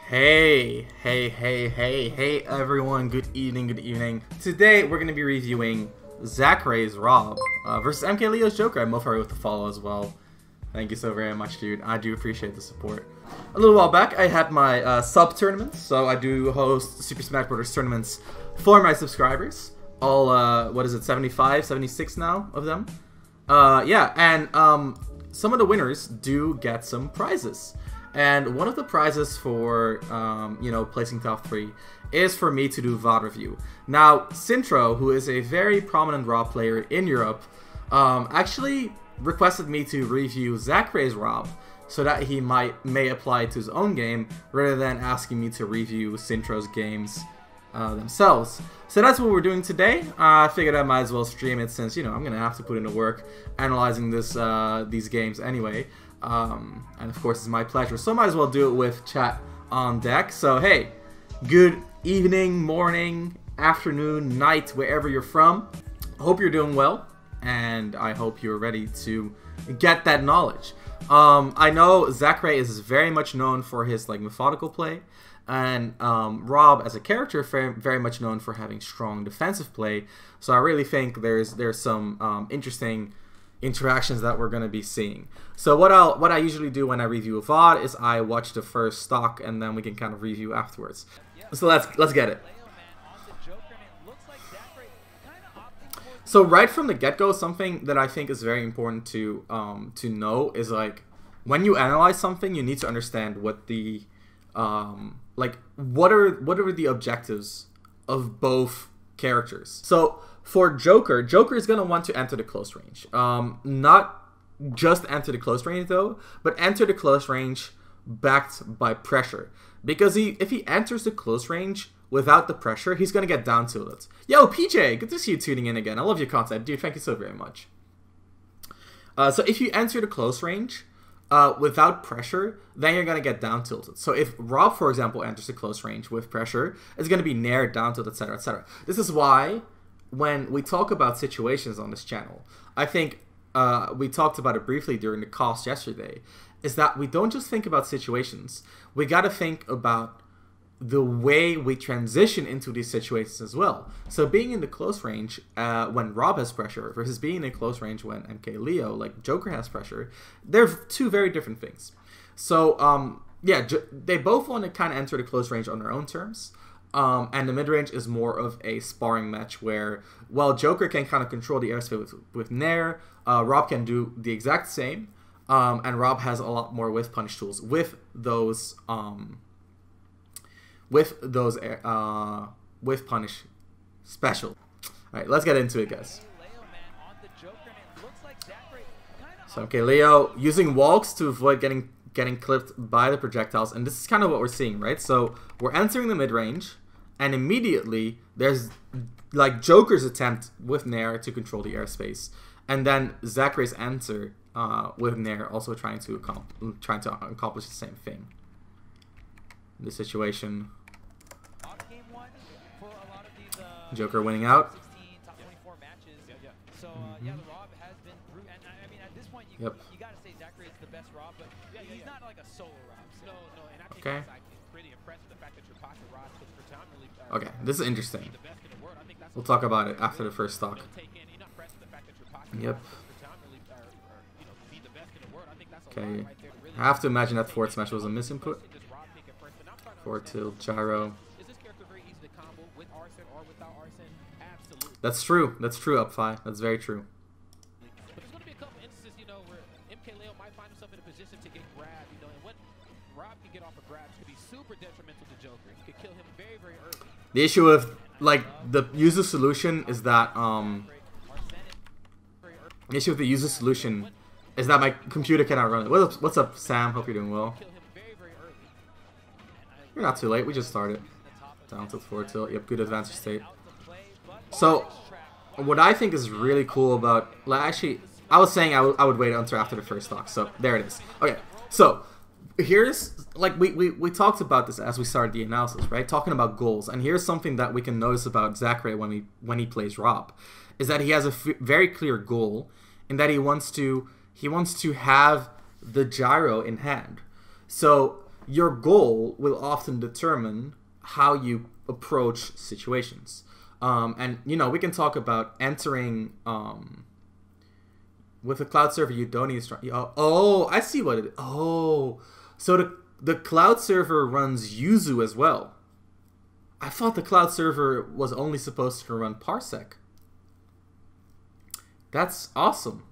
Hey everyone, good evening. Today we're going to be reviewing Zackray's ROB versus MK Leo's Joker. I'm Mofari with the follow as well. Thank you so very much, dude. I do appreciate the support. A little while back I had my sub tournaments, so I do host Super Smash Bros. Tournaments for my subscribers. All, what is it, 75, 76 now of them. Yeah, and some of the winners do get some prizes. And one of the prizes for, placing top 3 is for me to do VOD review. Now, Sintro, who is a very prominent ROB player in Europe, actually requested me to review Zackray's ROB so that he may apply it to his own game rather than asking me to review Sintro's games themselves. So that's what we're doing today. I figured I might as well stream it since, I'm going to have to put in the work analyzing these games anyway. And of course it's my pleasure, so I might as well do it with chat on deck. So hey, good evening, morning, afternoon, night, wherever you're from. Hope you're doing well, and I hope you're ready to get that knowledge. I know Zackray is very much known for his methodical play, and ROB as a character very much known for having strong defensive play. So I really think there's some interesting interactions that we're going to be seeing. So what I usually do when I review a VOD is I watch the first stock and then we can kind of review afterwards. So let's get it. So right from the get-go, something that I think is very important to know is when you analyze something, you need to understand what the what are the objectives of both characters. So for Joker is going to want to enter the close range. Not just enter the close range though, but enter the close range backed by pressure. Because if he enters the close range without the pressure, he's going to get down tilted. Yo, PJ, good to see you tuning in again. I love your content, dude. Thank you so very much. So if you enter the close range without pressure, then you're going to get down tilted. So if ROB, for example, enters the close range with pressure, it's going to be nair, down tilted, etc., etc. This is why when we talk about situations on this channel, I think we talked about it briefly during the cast yesterday, is that we don't just think about situations. We got to think about the way we transition into these situations as well. So being in the close range when ROB has pressure versus being in the close range when MK Leo, like Joker, has pressure, they're two very different things. So yeah, they both want to kind of enter the close range on their own terms. And the mid-range is more of a sparring match where, while Joker can kind of control the airspace with Nair, ROB can do the exact same, and ROB has a lot more whiff punish tools with those whiff punish special. Alright, let's get into it, guys. So MK Leo using walks to avoid getting clipped by the projectiles, and this is kind of what we're seeing, right? So we're entering the mid-range, and immediately there's Joker's attempt with Nair to control the airspace, and then Zackray's answer with Nair also trying to accomplish the same thing. In this situation, Joker winning out. Yep. Okay. Okay, this is interesting. We'll talk about it after the first stock. Yep. Okay. I have to imagine that forward smash was a misinput. Forward tilt, gyro. That's true. That's true, Up5. That's very true. The issue with the user solution is that my computer cannot run it. What's up, Sam? Hope you're doing well. You're not too late. We just started. Down tilt, forward tilt. Yep, good advanced state. So what I think is really cool about, actually, I was saying I would wait until after the first stock. So there it is. Okay, so here's we talked about this as we started the analysis, right? Talking about goals, and here's something that we can notice about Zackray when he plays ROB, is that he has a very clear goal, in that he wants to have the gyro in hand. So your goal will often determine how you approach situations. And, you know, we can talk about entering... with a cloud server, you don't need to... Oh, I see what it is. Oh, so the cloud server runs Yuzu as well. I thought the cloud server was only supposed to run Parsec. That's awesome.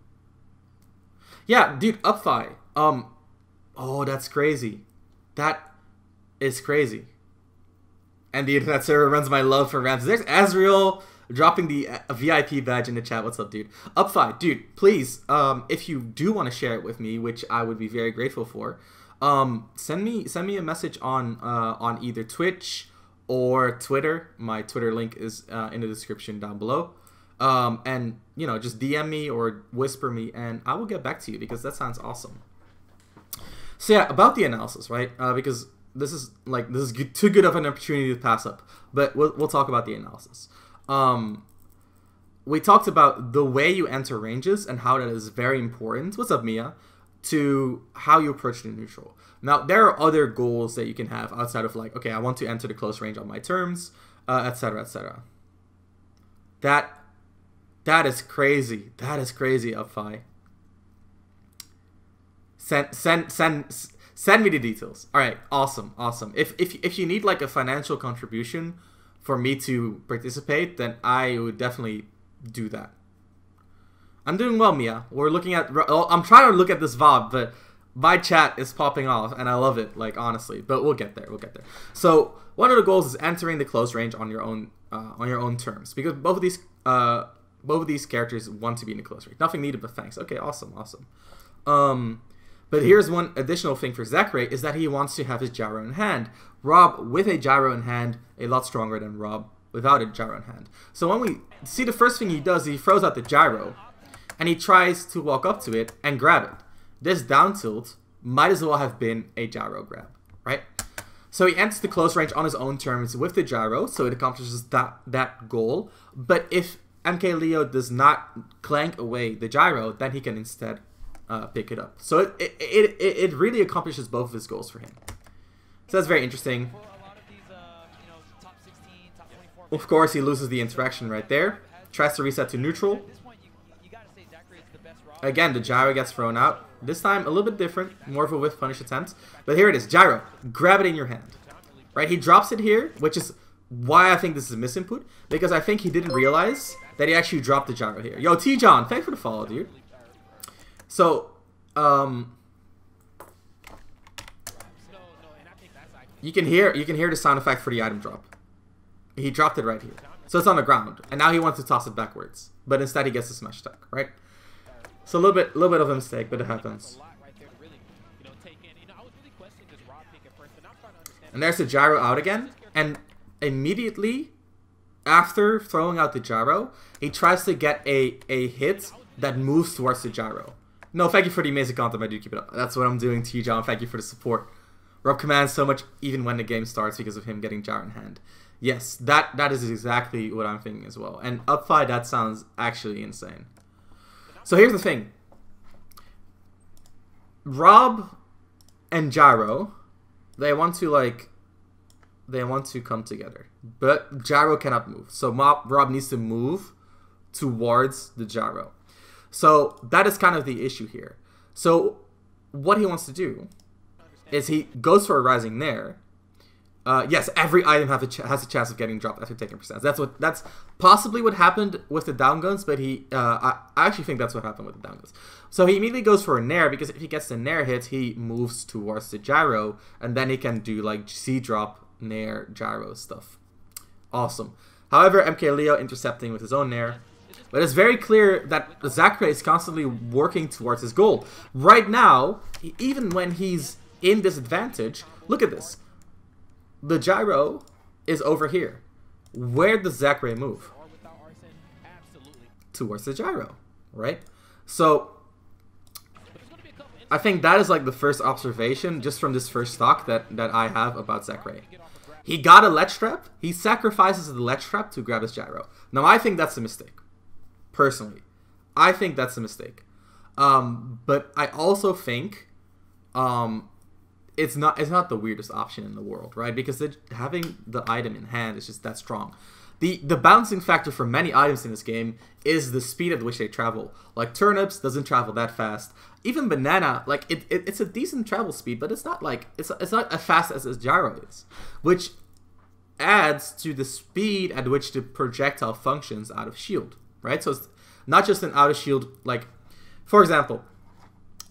Yeah, dude, UpFi. Oh, that's crazy. That is crazy. And the internet server runs my love for Ramses. There's Azriel dropping the VIP badge in the chat. What's up, dude? UpFi, dude, please, if you do want to share it with me, which I would be very grateful for, send me a message on either Twitch or Twitter. My Twitter link is in the description down below. And, you know, just DM me or whisper me, and I will get back to you, because that sounds awesome. So yeah, about the analysis, right? Because this is too good of an opportunity to pass up. But we'll talk about the analysis. We talked about the way you enter ranges and how that is very important. What's up, Mia? To how you approach the neutral. Now, there are other goals that you can have outside of like, okay, I want to enter the close range on my terms, etc., etc. That is crazy. That is crazy, UpFi. Send me the details. All right, awesome, awesome. If you need like a financial contribution for me to participate, then I would definitely do that. I'm doing well, Mia. We're looking at... I'm trying to look at this VOD, but my chat is popping off, and I love it, like, honestly. But we'll get there. We'll get there. So one of the goals is entering the close range on your own terms, because both of these characters want to be in the close range. Nothing needed but thanks. Okay, awesome, awesome. But here's one additional thing for Zackray, is that he wants to have his gyro in hand. Rob with a gyro in hand, a lot stronger than Rob without a gyro in hand. So when we see, the first thing he does, he throws out the gyro, and he tries to walk up to it and grab it. This down tilt might as well have been a gyro grab, right? So he enters the close range on his own terms with the gyro, so it accomplishes that goal. But if MKLeo does not clank away the gyro, then he can instead pick it up. So it really accomplishes both of his goals for him. So that's very interesting. Of course, he loses the interaction right there. Tries to reset to neutral. Again, the gyro gets thrown out. This time, a little bit different. More of a whiff punish attempt. But here it is. Gyro. Grab it in your hand. Right? He drops it here, which is why I think this is a misinput. Because I think he didn't realize that he actually dropped the gyro here. Yo, T-John, thanks for the follow, dude. So, you can hear the sound effect for the item drop. He dropped it right here. So it's on the ground. And now he wants to toss it backwards. But instead he gets a smash attack, right? So a little bit of a mistake, but it happens. And there's the gyro out again. And immediately after throwing out the gyro, he tries to get a hit that moves towards the gyro. No, thank you for the amazing content, I do keep it up. That's what I'm doing to you, John. Thank you for the support. Rob commands so much even when the game starts because of him getting gyro in hand. Yes, that is exactly what I'm thinking as well. And UpFi, that sounds actually insane. So here's the thing. Rob and gyro, they want to come together. But gyro cannot move. So Rob needs to move towards the gyro. So that is kind of the issue here. So what he wants to do is he goes for a rising nair. Yes, every item has a chance of getting dropped after taking percent. That's possibly what happened with the down guns, but I actually think that's what happened with the down guns. So he immediately goes for a nair, because if he gets the nair hit, he moves towards the gyro, and then he can do like C drop, nair, gyro stuff. Awesome. However, MKLeo intercepting with his own nair. But it's very clear that Zackray is constantly working towards his goal. Right now, even when he's in disadvantage, look at this. The gyro is over here. Where does Zackray move? Towards the gyro, right? So, I think that is like the first observation, just from this first stock that I have about Zackray. He got a ledge trap. He sacrifices the ledge trap to grab his gyro. Now, I think that's a mistake. Personally, I think that's a mistake. But I also think it's not the weirdest option in the world, right? Because having the item in hand is just that strong. The bouncing factor for many items in this game is the speed at which they travel. Like turnips doesn't travel that fast. Even banana, like it's a decent travel speed, but it's not like it's not as fast as gyro is, which adds to the speed at which the projectile functions out of shield, right? So it's not just an out of shield, like for example,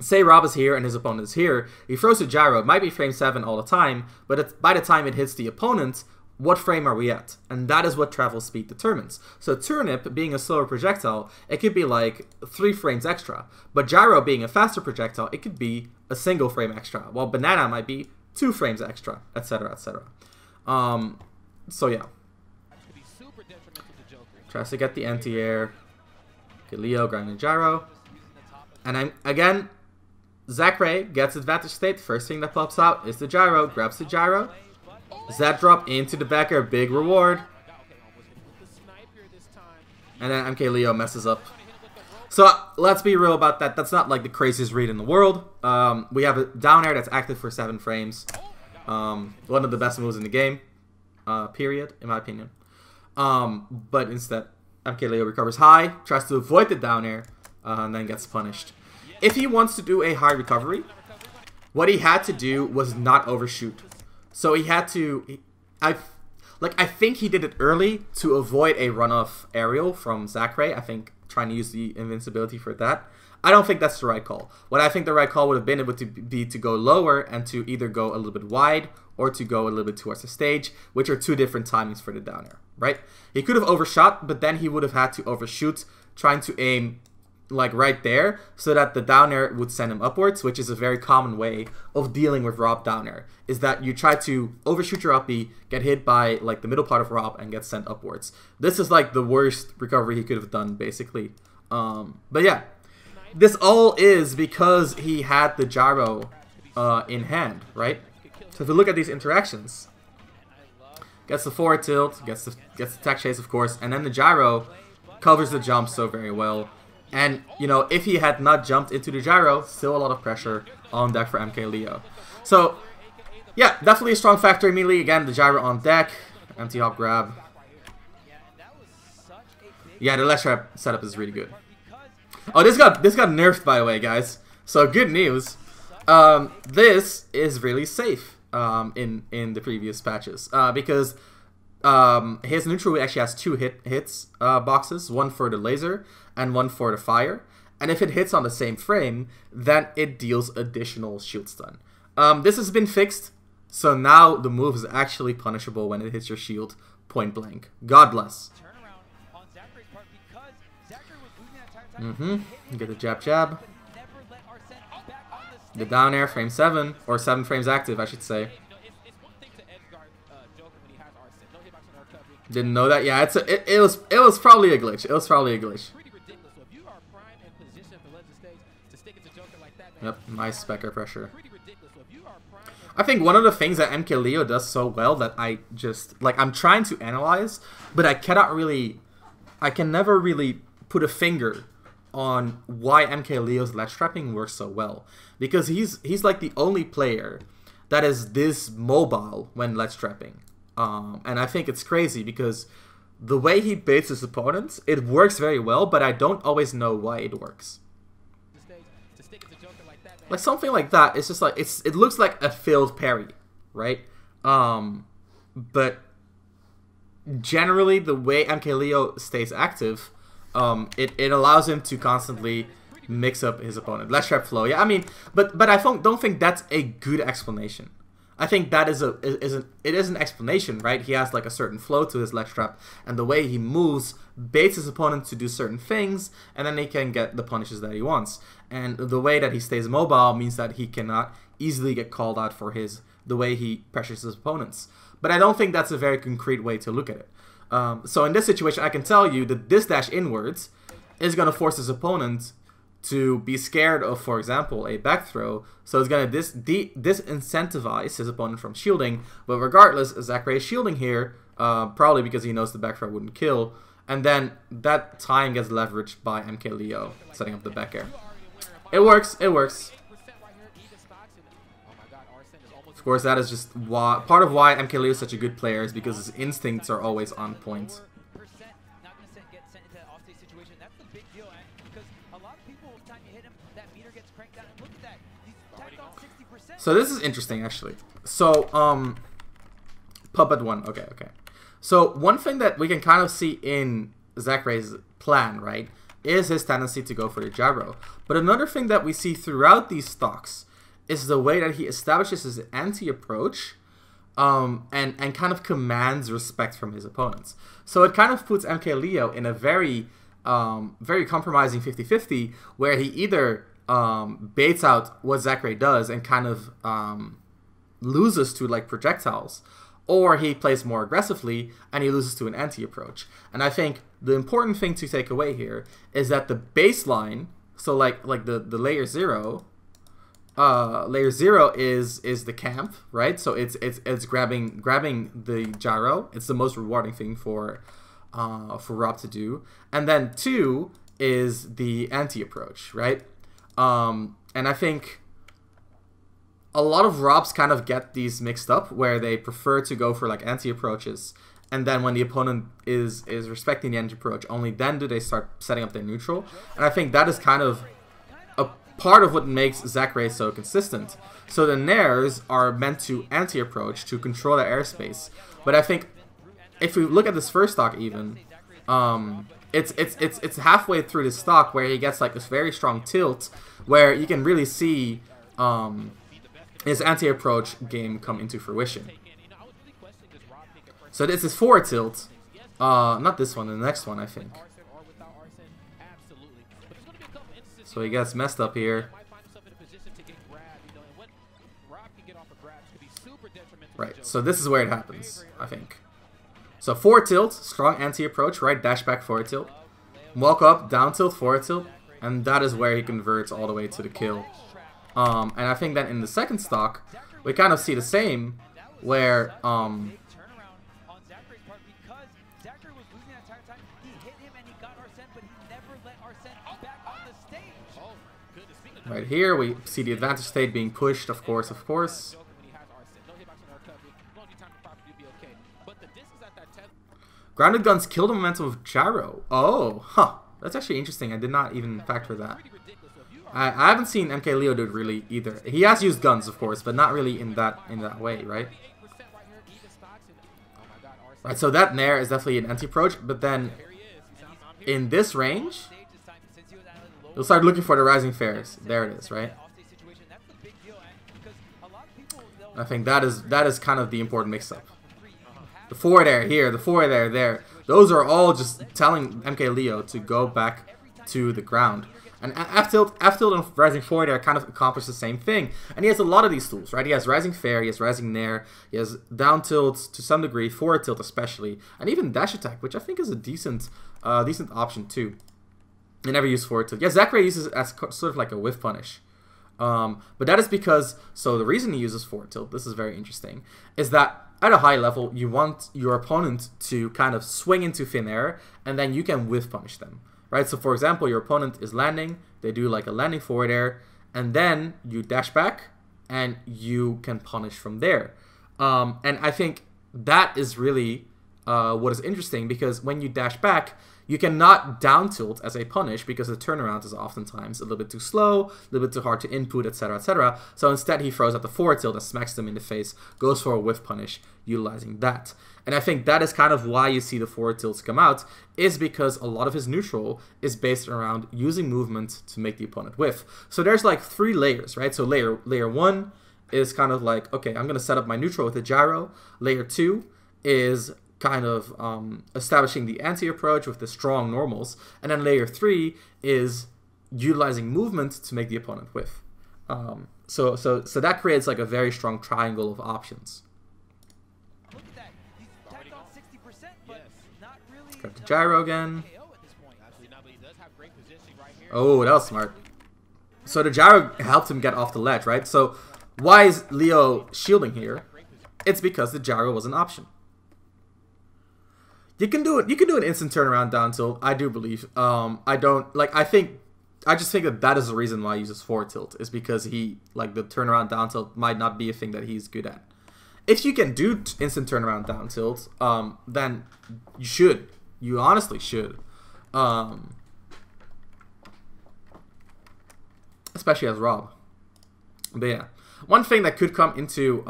say Rob is here and his opponent is here, he throws a gyro, it might be frame 7 all the time, but by the time it hits the opponent, what frame are we at? And that is what travel speed determines. So turnip being a slower projectile, it could be like 3 frames extra. But gyro being a faster projectile, it could be a single frame extra. While banana might be 2 frames extra, etc, etc. So yeah. Tries to get the anti-air. Okay, Leo grinding gyro. And again, Zackray gets advantage state. First thing that pops out is the gyro. Grabs the gyro. Zap drop into the backer, big reward. And then MK Leo messes up. So let's be real about that. That's not like the craziest read in the world. We have a down air that's active for 7 frames. One of the best moves in the game. Period, in my opinion. But instead, MK Leo recovers high, tries to avoid the down air, and then gets punished. If he wants to do a high recovery, what he had to do was not overshoot. So he had to, I think he did it early to avoid a runoff aerial from Zackray. I think trying to use the invincibility for that. I don't think that's the right call. What I think the right call would have been would be to go lower and to either go a little bit wide or to go a little bit towards the stage, which are 2 different timings for the down air, right? He could have overshot, but then he would have had to overshoot, trying to aim like right there, so that the down air would send him upwards, which is a very common way of dealing with Rob down air, is that you try to overshoot your up B, get hit by like the middle part of Rob, and get sent upwards. This is like the worst recovery he could have done, basically. But yeah, this all is because he had the gyro in hand, right? So if you look at these interactions, gets the forward tilt, gets the tech chase, of course, and then the gyro covers the jump so very well. And, you know, if he had not jumped into the gyro, still a lot of pressure on deck for MK Leo. So, yeah, definitely a strong factor immediately. Again, the gyro on deck, empty hop grab. Yeah, the ledge trap setup is really good. Oh, this got nerfed, by the way, guys. So, good news. This is really safe in the previous patches because his neutral actually has 2 hits boxes, one for the laser and one for the fire, and if it hits on the same frame, then it deals additional shield stun. This has been fixed, so now the move is actually punishable when it hits your shield point blank. God bless. Get the jab. The down air, frame 7, or 7 frames active, I should say. Didn't know that. Yeah, it was probably a glitch. It was probably a glitch. Yep, nice specker pressure. I think one of the things that MK Leo does so well that I just like, I'm trying to analyze, but I can never really put a finger on why MK Leo's ledge trapping works so well, because he's like the only player that is this mobile when ledge trapping. And I think it's crazy because the way he baits his opponents, it works very well, but I don't always know why it works. Like something like that, it's just like it looks like a failed parry, right? But generally the way MK Leo stays active, it allows him to constantly mix up his opponent. Ledge trap flow, yeah. I mean, but I don't think that's a good explanation. I think that is an explanation, right? He has like a certain flow to his ledge trap, and the way he moves baits his opponent to do certain things, and then he can get the punishes that he wants. And the way that he stays mobile means that he cannot easily get called out for the way he pressures his opponents. But I don't think that's a very concrete way to look at it. So in this situation, I can tell you that this dash inwards is going to force his opponent to be scared of, for example, a back throw. So it's going to disincentivize his opponent from shielding. But regardless, Zackray is shielding here, probably because he knows the back throw wouldn't kill. And then that time gets leveraged by MK Leo, setting up the back air. It works, it works. Of course, that is just why, part of why MKLeo is such a good player is because his instincts are always on point. So this is interesting, actually. So, puppet 1. Okay. So, one thing that we can kind of see in Zackray's plan, right, is his tendency to go for the gyro. But another thing that we see throughout these stocks is the way that he establishes his anti-approach and kind of commands respect from his opponents. So it kind of puts MKLeo in a very compromising 50-50 where he either baits out what Zackray does and kind of loses to like projectiles, or he plays more aggressively and he loses to an anti-approach. And I think the important thing to take away here is that the baseline, so like the layer 0, layer 0 is the camp, right? So it's grabbing the gyro. It's the most rewarding thing for Rob to do. And then 2 is the anti-approach, right? And I think a lot of Robs kind of get these mixed up where they prefer to go for like anti-approaches, and then when the opponent is respecting the anti-approach, only then do they start setting up their neutral. And I think that is kind of a part of what makes Zackray so consistent. So the nairs are meant to anti-approach to control their airspace. But I think if we look at this first stock even, it's halfway through the stock where he gets like this very strong tilt where you can really see his anti-approach game come into fruition. So this is forward tilt, not this one, the next one I think. So he gets messed up here. Right, so this is where it happens, I think. So forward tilt, strong anti-approach, right, dash back forward tilt. Walk up, down tilt, forward tilt, and that is where he converts all the way to the kill. And I think that in the second stock, we kind of see the same, where right here we see the advantage state being pushed, of course. Grounded guns kill the momentum of gyro. Oh, huh. That's actually interesting. I did not even factor that. I haven't seen MKLeo do it really either. He has used guns, of course, but not really in that way, right? Right, so that nair is definitely an anti-approach, but then in this range, you'll start looking for the rising fares. There it is, right? I think that is kind of the important mix-up. The forward air here, the forward air there. Those are all just telling MKLeo to go back to the ground. And F tilt and rising forward air kind of accomplish the same thing. And he has a lot of these tools, right? He has rising fair, he has rising nair, he has down tilt to some degree, forward tilt especially, and even dash attack, which I think is a decent option too. They never use forward tilt. Yeah, Zackray uses it as sort of like a whiff punish. But that is because, so the reason he uses forward tilt, this is very interesting, is that at a high level, you want your opponent to kind of swing into thin air, and then you can whiff punish them. Right, so for example, your opponent is landing, they do like a landing forward air, and then you dash back, and you can punish from there. And I think that is really what is interesting, because when you dash back, you cannot down tilt as a punish because the turnaround is oftentimes a little bit too slow, a little bit too hard to input, etc., etc. So instead, he throws out the forward tilt and smacks them in the face, goes for a whiff punish, utilizing that. And I think that is kind of why you see the forward tilts come out, is because a lot of his neutral is based around using movement to make the opponent whiff. So there's like 3 layers, right? So layer 1 is kind of like, okay, I'm going to set up my neutral with a gyro. Layer 2 is kind of establishing the anti-approach with the strong normals. And then layer 3 is utilizing movement to make the opponent whiff. So that creates like a very strong triangle of options. Got the gyro again. Oh, that was smart. So the gyro helped him get off the ledge, right? So why is Leo shielding here? It's because the gyro was an option. You can do it. You can do an instant turnaround down tilt. I do believe. I don't like. I think I just think that that is the reason why he uses forward tilt, is because he, like, the turnaround down tilt might not be a thing that he's good at. If you can do instant turnaround down tilt, then you should. You honestly should. Especially as Rob. But yeah. One thing that could come into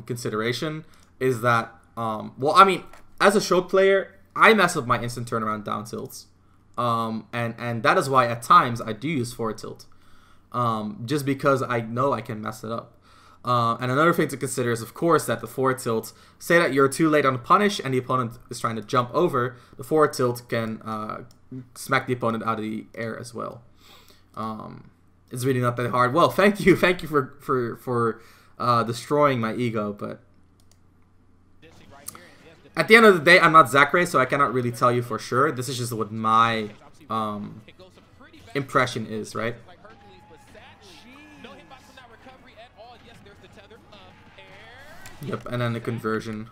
consideration is that, well, I mean, as a show player, I mess up my instant turnaround down tilts. And that is why at times I do use forward tilt. Just because I know I can mess it up. And another thing to consider is, of course, that the forward tilt, say that you're too late on the punish and the opponent is trying to jump over, the forward tilt can smack the opponent out of the air as well. It's really not that hard. Well, thank you for destroying my ego, but at the end of the day, I'm not Zackray, so I cannot really tell you for sure. This is just what my impression is, right? Yep, and then the conversion.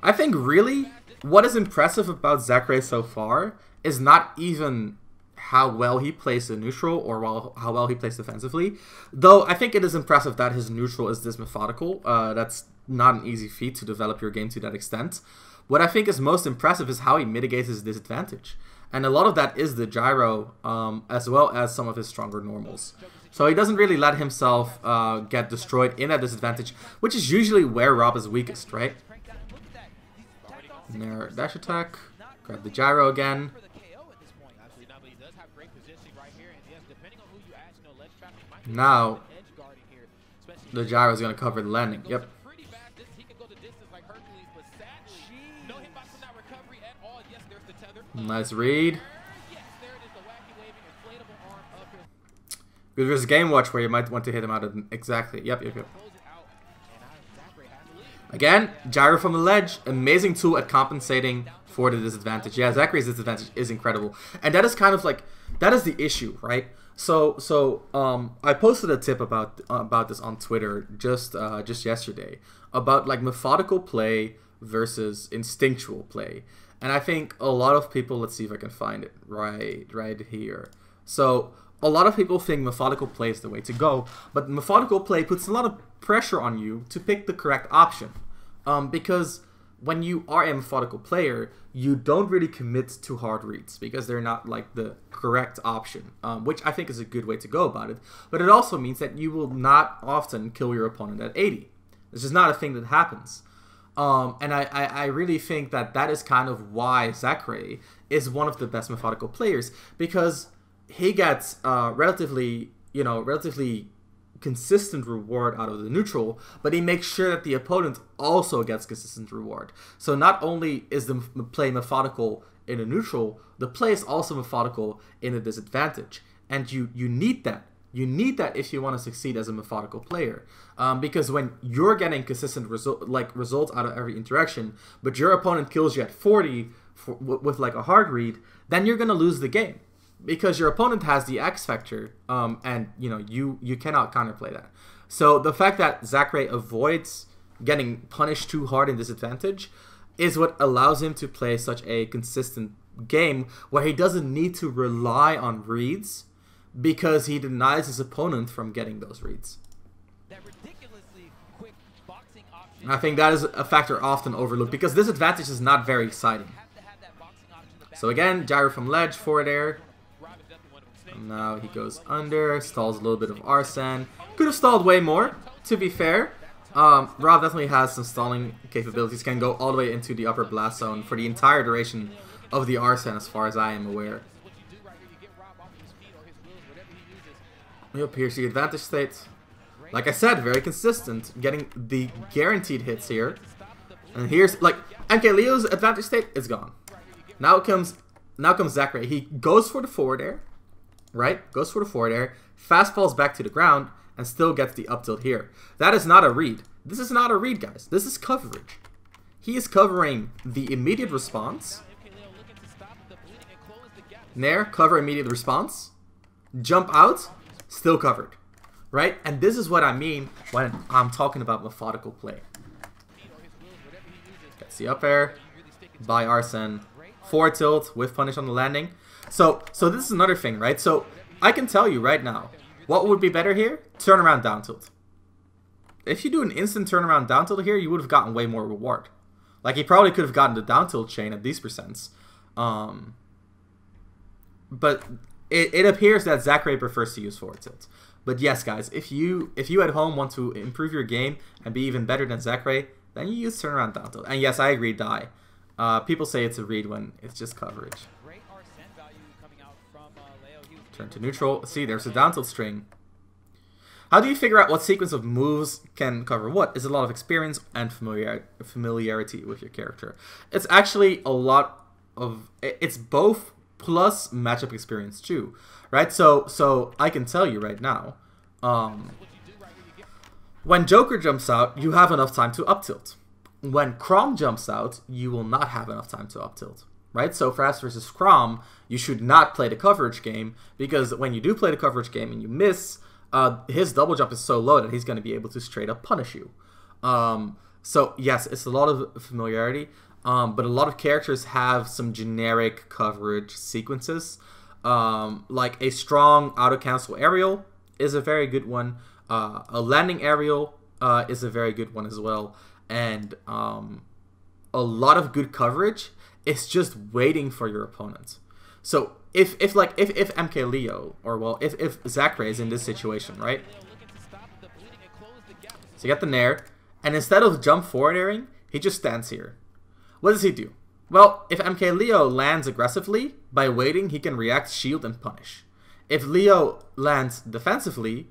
I think really what is impressive about Zackray so far is not even how well he plays the neutral or how well he plays defensively. Though I think it is impressive that his neutral is this methodical. That's not an easy feat to develop your game to that extent. What I think is most impressive is how he mitigates his disadvantage. And a lot of that is the gyro, as well as some of his stronger normals. So he doesn't really let himself get destroyed in that disadvantage, which is usually where Rob is weakest, right? And there, dash attack, grab the gyro again. Now, the gyro is going to cover the landing. Yep. Nice read. There's a game watch where you might want to hit him out of exactly. Yep. Again, gyro from the ledge, amazing tool at compensating for the disadvantage. Yeah, Zackray's disadvantage is incredible, and that is kind of like that is the issue, right? So I posted a tip about this on Twitter just yesterday about like methodical play versus instinctual play. And I think a lot of people, let's see if I can find it right here. So a lot of people think methodical play is the way to go, but methodical play puts a lot of pressure on you to pick the correct option. Because when you are a methodical player, you don't really commit to hard reads because they're not like the correct option, which I think is a good way to go about it. But it also means that you will not often kill your opponent at 80. This is not a thing that happens. And I really think that that is kind of why Zackray is one of the best methodical players, because he gets relatively consistent reward out of the neutral, but he makes sure that the opponent also gets consistent reward. So not only is the play methodical in a neutral, the play is also methodical in a disadvantage, and you need that. You need that if you want to succeed as a methodical player, because when you're getting consistent results out of every interaction, but your opponent kills you at 40 with like a hard read, then you're gonna lose the game because your opponent has the X factor, and you cannot counterplay that. So the fact that Zackray avoids getting punished too hard in disadvantage is what allows him to play such a consistent game where he doesn't need to rely on reads, because he denies his opponent from getting those reads. And I think that is a factor often overlooked because this advantage is not very exciting. So again, gyro from ledge, forward air. And now he goes under, stalls a little bit of Arsene. Could have stalled way more, to be fair. Rob definitely has some stalling capabilities, can go all the way into the upper blast zone for the entire duration of the Arsene as far as I am aware. Yep, here's the advantage state. Like I said, very consistent, getting the guaranteed hits here. And here's like MK Leo's advantage state is gone. Now comes Zackray. He goes for the forward air, right? Goes for the forward air, fast falls back to the ground, and still gets the up tilt here. That is not a read. This is not a read, guys. This is coverage. He is covering the immediate response. Nair, cover immediate response. Jump out. Still covered, right? And this is what I mean when I'm talking about methodical play. Gets the up air by Arsene. Forward tilt with punish on the landing. So this is another thing, right? So I can tell you right now, what would be better here? Turnaround down tilt. If you do an instant turnaround down tilt here, you would have gotten way more reward. Like, he probably could have gotten the down tilt chain at these percents. But it appears that Zackray prefers to use forward tilt. But yes, guys, if you at home want to improve your game and be even better than Zackray, then you use turnaround down tilt. And yes, I agree, die. People say it's a read when it's just coverage. Turn to neutral. See, there's a down tilt string. How do you figure out what sequence of moves can cover what? Is a lot of experience and familiarity with your character. It's actually a lot of... It's both plus matchup experience too, right? So I can tell you right now, when Joker jumps out, you have enough time to up tilt. When Chrom jumps out, you will not have enough time to up tilt, right? So for Ash versus Chrom, you should not play the coverage game, because when you do play the coverage game and you miss, his double jump is so low that he's going to be able to straight up punish you. So yes, it's a lot of familiarity, but a lot of characters have some generic coverage sequences. Like a strong auto cancel aerial is a very good one. A landing aerial is a very good one as well. And a lot of good coverage is just waiting for your opponent. So if MK Leo, or well, if Zackray is in this situation, right? So you get the nair, and instead of jump forward airing, he just stands here. What does he do? Well, if MK Leo lands aggressively, by waiting, he can react, shield, and punish. If Leo lands defensively,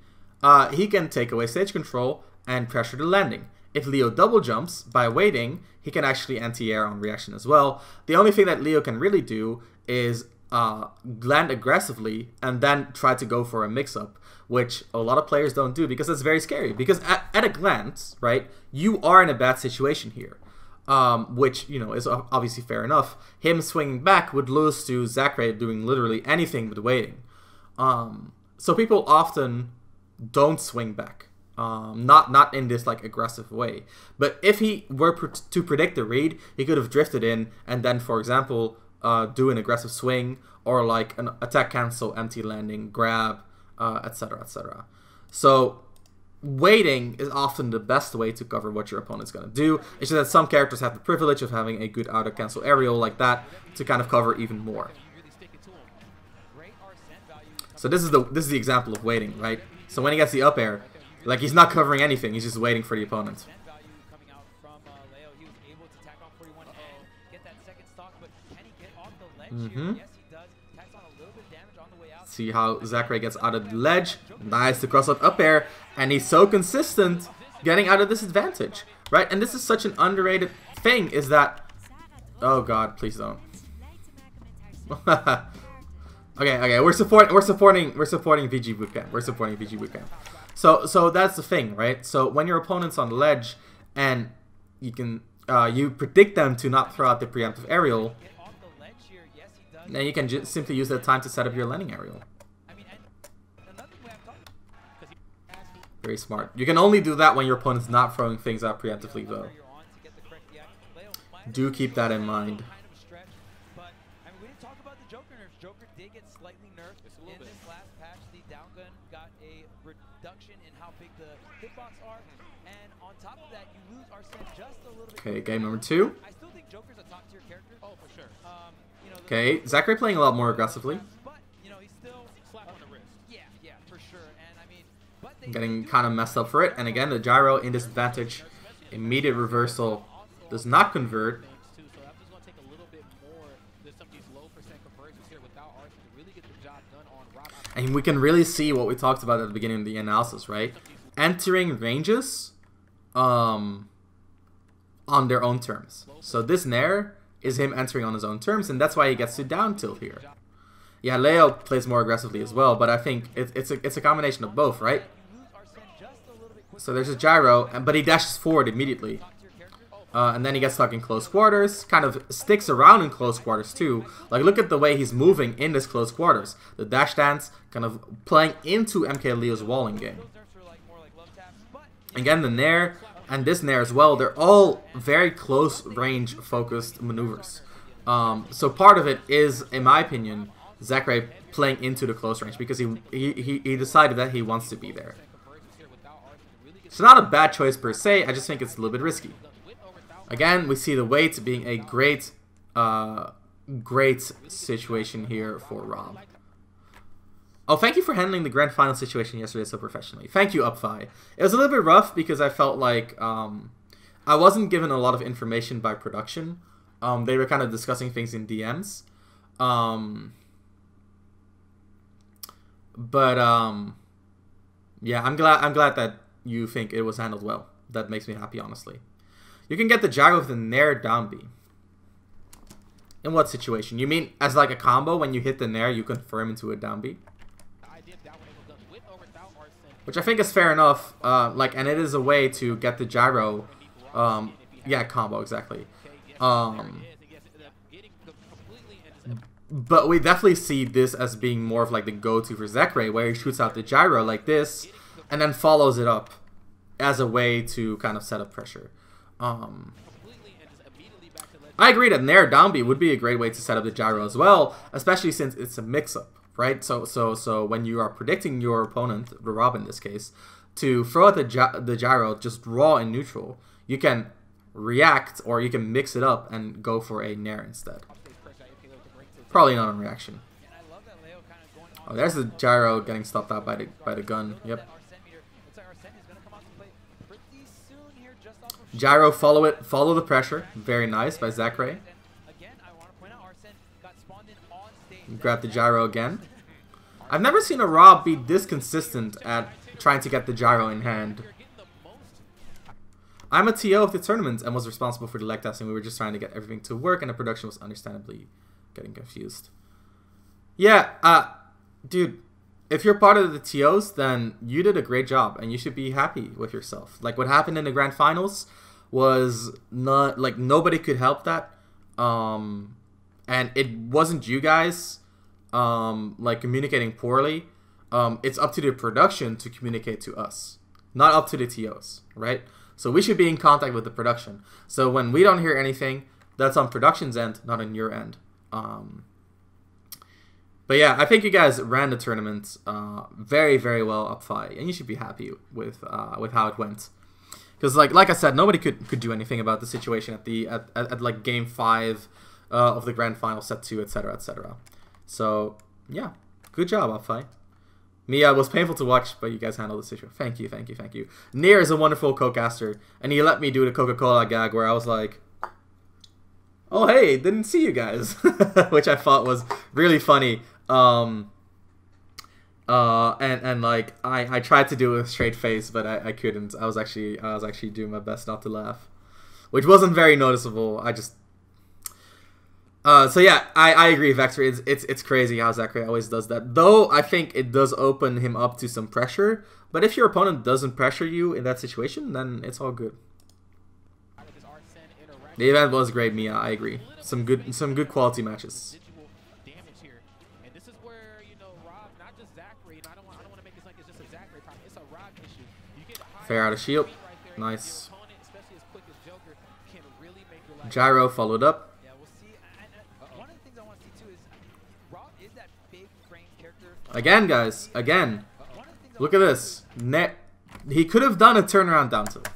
he can take away stage control and pressure the landing. If Leo double jumps, by waiting, he can actually anti-air on reaction as well. The only thing that Leo can really do is land aggressively and then try to go for a mix-up, which a lot of players don't do because it's very scary. Because at a glance, right, you are in a bad situation here, which, you know, is obviously fair enough. Him swinging back would lose to Zackray doing literally anything but waiting. So people often don't swing back. Not in this like aggressive way, but if he were to predict the read, he could have drifted in and then, for example, do an aggressive swing or like an attack cancel, empty landing, grab, etc, etc. So waiting is often the best way to cover what your opponent's gonna do. It's just that some characters have the privilege of having a good auto cancel aerial like that to kind of cover even more. So this is the example of waiting, right? So when he gets the up air, like, he's not covering anything, he's just waiting for the opponent. See how Zackray gets out of the ledge. Nice to cross out up air, and he's so consistent getting out of this advantage, right? And this is such an underrated thing, is that... Oh god, please don't. Okay, we're supporting VG Bootcamp. We're supporting VG Bootcamp. So that's the thing, right? So when your opponent's on the ledge and you can you predict them to not throw out the preemptive aerial, then you can just simply use that time to set up your landing aerial. Very smart. You can only do that when your opponent's not throwing things out preemptively, though. Do keep that in mind. Okay, game number 2. Okay, Zackray playing a lot more aggressively. Getting kind of messed up for it, and again the gyro in disadvantage. Immediate reversal does not convert. And we can really see what we talked about at the beginning of the analysis, right? Entering ranges on their own terms. So this nair is him entering on his own terms, and that's why he gets to down tilt here. Yeah, Leo plays more aggressively as well, but I think it's a combination of both, right? So there's a gyro, but he dashes forward immediately. And then he gets stuck in close quarters, kind of sticks around in close quarters too. Like, look at the way he's moving in this close quarters. The dash dance kind of playing into MK Leo's walling game. Again, the nair and this nair as well, they're all very close range focused maneuvers. So part of it is, in my opinion, Zackray playing into the close range because he decided that he wants to be there. It's not a bad choice per se, I just think it's a little bit risky. Again, we see the weight being a great situation here for Rob. Oh, thank you for handling the grand final situation yesterday so professionally. Thank you, Upfi. It was a little bit rough because I felt like I wasn't given a lot of information by production. They were kind of discussing things in DMs. Yeah, I'm glad that you think it was handled well. That makes me happy, honestly. You can get the gyro with the Nair down B. In what situation? You mean as like a combo when you hit the Nair, you confirm into a down B? Which I think is fair enough. And it is a way to get the gyro. Yeah, combo exactly. But we definitely see this as being more of like the go-to for Zackray, where he shoots out the gyro like this, and then follows it up as a way to kind of set up pressure. I agree that Nair down B would be a great way to set up the gyro as well, especially since it's a mix-up, right? So when you are predicting your opponent, the Rob in this case, to throw out the gyro just raw and neutral, you can react or you can mix it up and go for a Nair instead. Probably not on reaction. Oh, there's the gyro getting stopped out by the gun. Yep. Gyro, follow the pressure. Very nice by Zackray. Grab the gyro again. I've never seen a Rob be this consistent at trying to get the gyro in hand. I'm a TO of the tournament and was responsible for the leg testing. We were just trying to get everything to work and the production was understandably getting confused. Yeah, dude, if you're part of the TOs, then you did a great job and you should be happy with yourself. Like what happened in the grand finals was not like nobody could help that. And it wasn't you guys like communicating poorly. It's up to the production to communicate to us, not up to the TOs, right? So we should be in contact with the production. So when we don't hear anything, that's on production's end, not on your end. But yeah, I think you guys ran the tournament very, very well up 5, and you should be happy with how it went. Because like I said, nobody could do anything about the situation at like game 5 of the grand final, set 2, etc., etc. So yeah, good job, up 5. Mia was painful to watch, but you guys handled the situation. Thank you, thank you, thank you. Nair is a wonderful co-caster, and he let me do the Coca-Cola gag where I was like, oh hey, didn't see you guys, which I thought was really funny. And like I tried to do it with a straight face, but I couldn't. I was actually doing my best not to laugh, which wasn't very noticeable. I just so yeah, I agree, Vector. It's crazy how Zackray always does that. Though I think it does open him up to some pressure. But if your opponent doesn't pressure you in that situation, then it's all good. The event was great, Mia. I agree. Some good quality matches. Fair out of shield. Nice. Gyro followed up. Again, guys. Again. Look at this. He could have done a turnaround down tilt.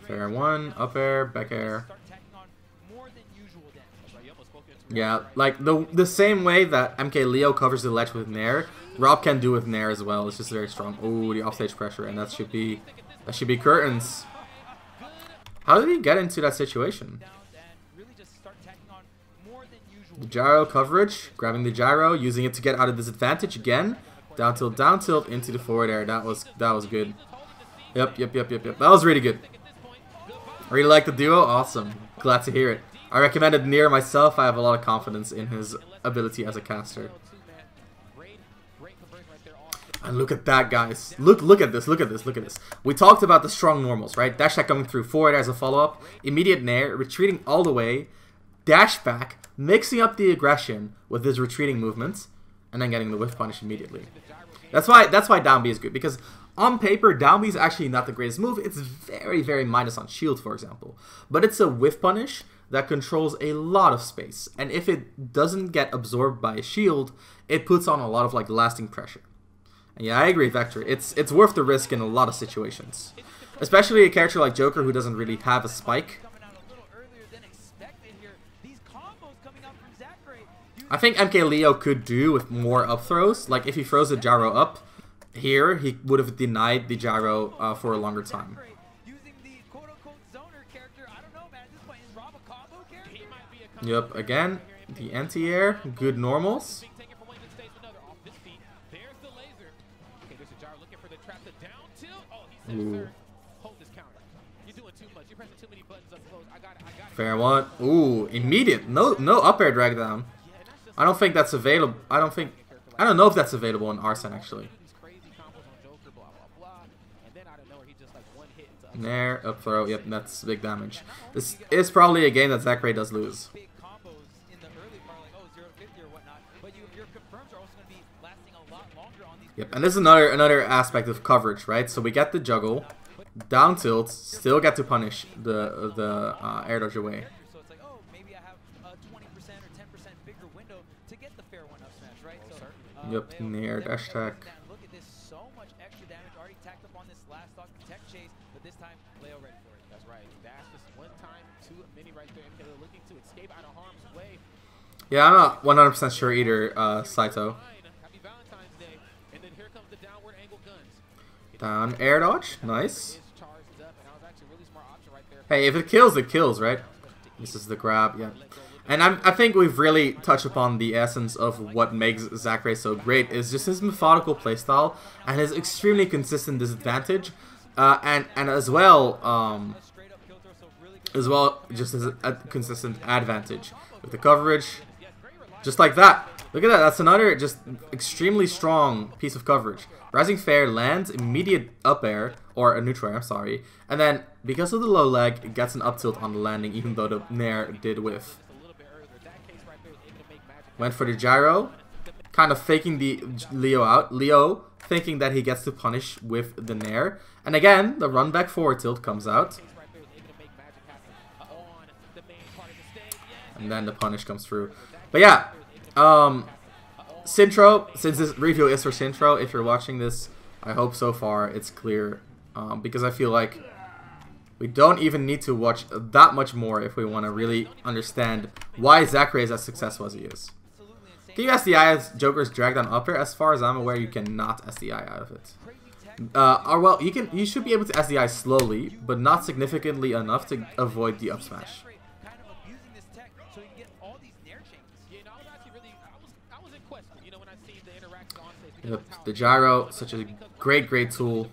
Fair one, up air, back air. Yeah, like the same way that MK Leo covers the ledge with Nair, Rob can do with Nair as well. It's just very strong. Oh, the offstage pressure, and that should be curtains. How did he get into that situation? The gyro coverage, grabbing the gyro, using it to get out of disadvantage again. Down tilt into the forward air. That was good. Yep. That was really good. I really like the duo. Awesome. Glad to hear it. I recommended Nair myself. I have a lot of confidence in his ability as a caster. And look at that, guys. Look at this. Look at this. We talked about the strong normals, right? Dash attack coming through forward as a follow-up. Immediate Nair, retreating all the way. Dash back, mixing up the aggression with his retreating movements. and then getting the whiff punish immediately. That's why down B is good, because on paper, down B is actually not the greatest move. It's very minus on shield, for example. But it's a whiff punish that controls a lot of space. And if it doesn't get absorbed by a shield, it puts on a lot of like lasting pressure. And yeah, I agree, Vector. It's worth the risk in a lot of situations. Especially a character like Joker who doesn't really have a spike. I think MK Leo could do with more up throws. Like if he throws the gyro up here, he would have denied the gyro for a longer time. Yep, again, the anti-air, good normals. Ooh. Fair one. Ooh, immediate. No up air drag down. I don't think that's available. I don't know if that's available in Arsene actually. Nair, up throw. Yep, that's big damage. This is probably a game that Zackray does lose. Yep, and this is another aspect of coverage, right? So we get the juggle, down tilt, still get to punish the air dodge away. Yep, near dash attack. Yeah, I'm not 100% sure either, Saito. Down air dodge, nice. Hey, if it kills, right? This is the grab, yeah. And I think we've really touched upon the essence of what makes Zackray so great is just his methodical playstyle and his extremely consistent disadvantage, and as well just as a consistent advantage with the coverage, just like that. Look at that. That's another just extremely strong piece of coverage. Rising Fair lands immediate up air, or a neutral air, I'm sorry. And then, because of the low leg, it gets an up tilt on the landing, even though the Nair did whiff. Went for the gyro, kind of faking the Leo out. Leo thinking that he gets to punish with the Nair. And again, the run back forward tilt comes out. And then the punish comes through. But yeah, Sintro, since this review is for Sintro, if you're watching this, I hope so far it's clear, because I feel like we don't even need to watch that much more if we want to really understand why Zackray is as successful as he is. Can you SDI as Joker's drag down up air? As far as I'm aware, you cannot SDI out of it. Or well, you should be able to SDI slowly, but not significantly enough to avoid the up smash. Yep, the gyro, such a great tool.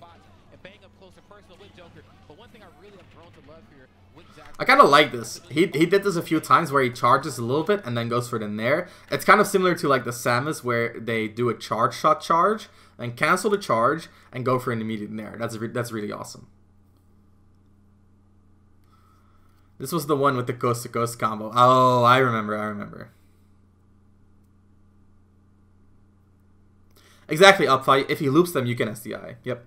I kind of like this. He did this a few times where he charges a little bit and then goes for the Nair. It's kind of similar to like the Samus where they do a charge shot charge, then cancel the charge and go for an immediate Nair. That's really awesome. This was the one with the ghost to ghost combo. Oh, I remember. Exactly, up fight. If he loops them, you can SDI. Yep.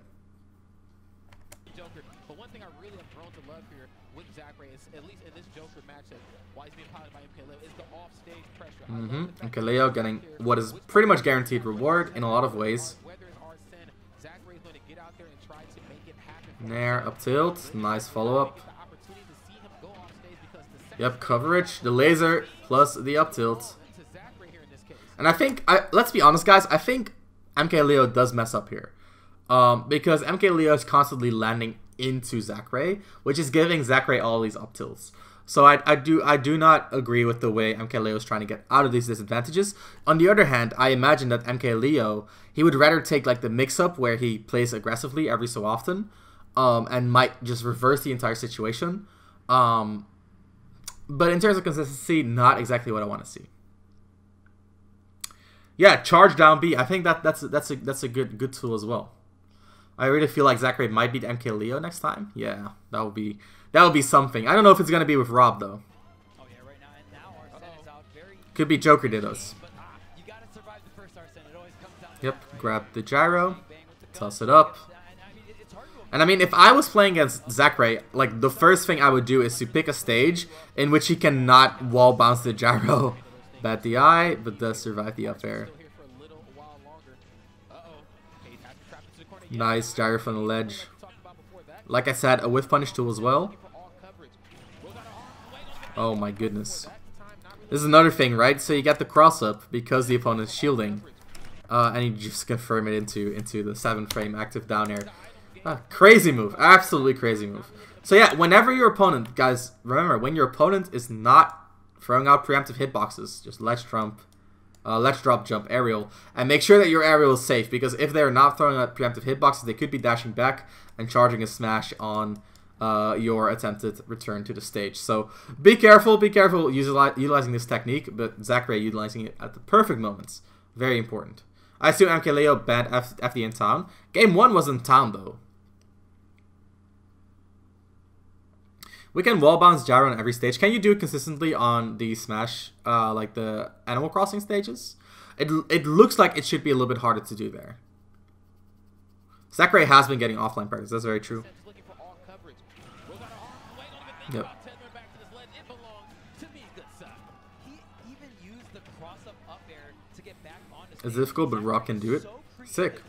But one thing I really have grown to love here with Zackray is, at least in this Joker matchup, why he's being piloted by MK Leo, is the offstage pressure. MK Leo getting what is pretty much guaranteed reward in a lot of ways. Nair up tilt, nice follow up. Yep, coverage, the laser plus the up tilt. And I think, let's be honest, guys, I think MK Leo does mess up here, because MK Leo is constantly landing into Zackray, which is giving Zackray all these up tilts. So I do not agree with the way MK Leo is trying to get out of these disadvantages. On the other hand, I imagine that MK Leo, he would rather take like the mix-up where he plays aggressively every so often, and might just reverse the entire situation. But in terms of consistency, not exactly what I want to see. Yeah, charge down B. I think that's a good tool as well. I really feel like Zackray might beat MK Leo next time. Yeah, that would be something. I don't know if it's gonna be with Rob though. Could be Joker Dittos. Yep, grab the gyro, toss it up. And I mean, if I was playing against Zackray, like, the first thing I would do is to pick a stage in which he cannot wall bounce the gyro. Bad DI, but does survive the up air. Nice gyro from the ledge. Like I said, a whiff punish tool as well. Oh my goodness. This is another thing, right? So you get the cross up because the opponent's shielding. And you just confirm it into the 7th frame active down air. Crazy move. Absolutely crazy move. So yeah, whenever your opponent, guys, remember, when your opponent is not throwing out preemptive hitboxes, just let's drop, jump, aerial, and make sure that your aerial is safe, because if they're not throwing out preemptive hitboxes, they could be dashing back and charging a smash on your attempted return to the stage. So be careful utilizing this technique, but Zackray utilizing it at the perfect moments. Very important. I assume MK Leo banned FD in town. Game 1 was in town though. We can wall bounce gyro on every stage. Can you do it consistently on the Smash, like the Animal Crossing stages? It looks like it should be a little bit harder to do there. Zackray has been getting offline practice. That's very true. Yep. It's difficult, but Rock can do it. Sick.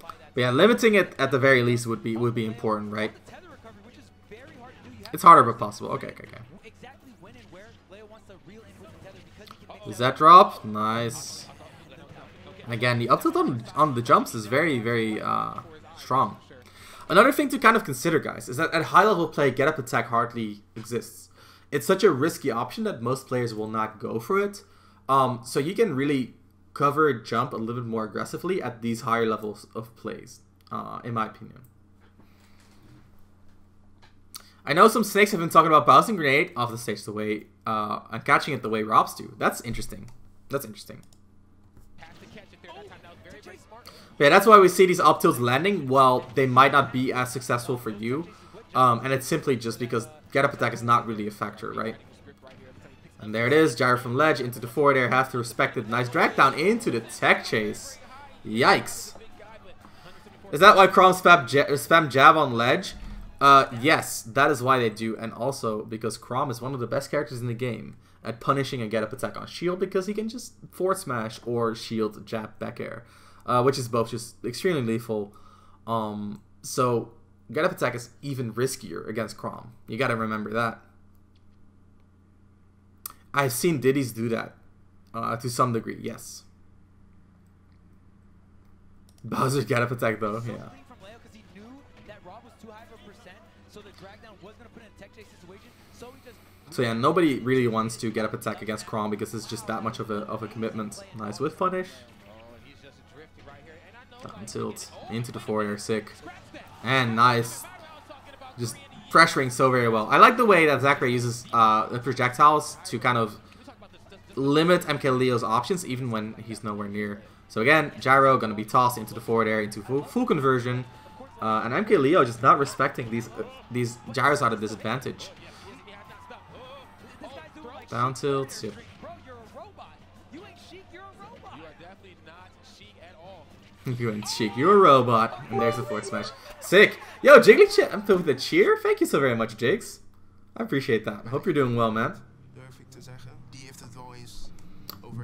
But yeah, limiting it at the very least would be important, right? It's harder but possible. Okay. Is that drop? Nice. And again, the up tilt on the jumps is very strong. Another thing to kind of consider, guys, is that at high level play, get up attack hardly exists. It's such a risky option that most players will not go for it. So you can really cover jump a little bit more aggressively at these higher levels of plays, in my opinion. I know some snakes have been talking about bouncing grenade off the stage the way and catching it the way ROBs do. That's interesting. Yeah, that's why we see these up tilts landing. Well, they might not be as successful for you, and it's simply just because get up attack is not really a factor, right? And there it is, gyro from ledge into the forward air. Have to respect it. Nice drag down into the tech chase. Yikes! Is that why Crom spam jab on ledge? Yes, that is why they do, and also because Crom is one of the best characters in the game at punishing a get-up attack on shield, because he can just forward smash or shield jab back air, which is both just extremely lethal. So get-up attack is even riskier against Crom. You gotta remember that. I've seen Diddy's do that to some degree, yes. Bowser get-up attack though, yeah. So yeah, nobody really wants to get up attack against Crom because it's just that much of a commitment. Nice whiff punish. Down tilt into the forward air, sick. And nice. Just pressuring so very well. I like the way that Zackray uses the projectiles to kind of limit MK Leo's options even when he's nowhere near. So again, gyro gonna be tossed into the forward air into full conversion. And MK Leo just not respecting these gyros at a disadvantage. Down tilt. Yep. You ain't chic, you're a robot. And there's the forward smash. Sick. Yo, Jiggly, I'm filled with a cheer. Thank you so very much, Jigs. I appreciate that. I hope you're doing well, man.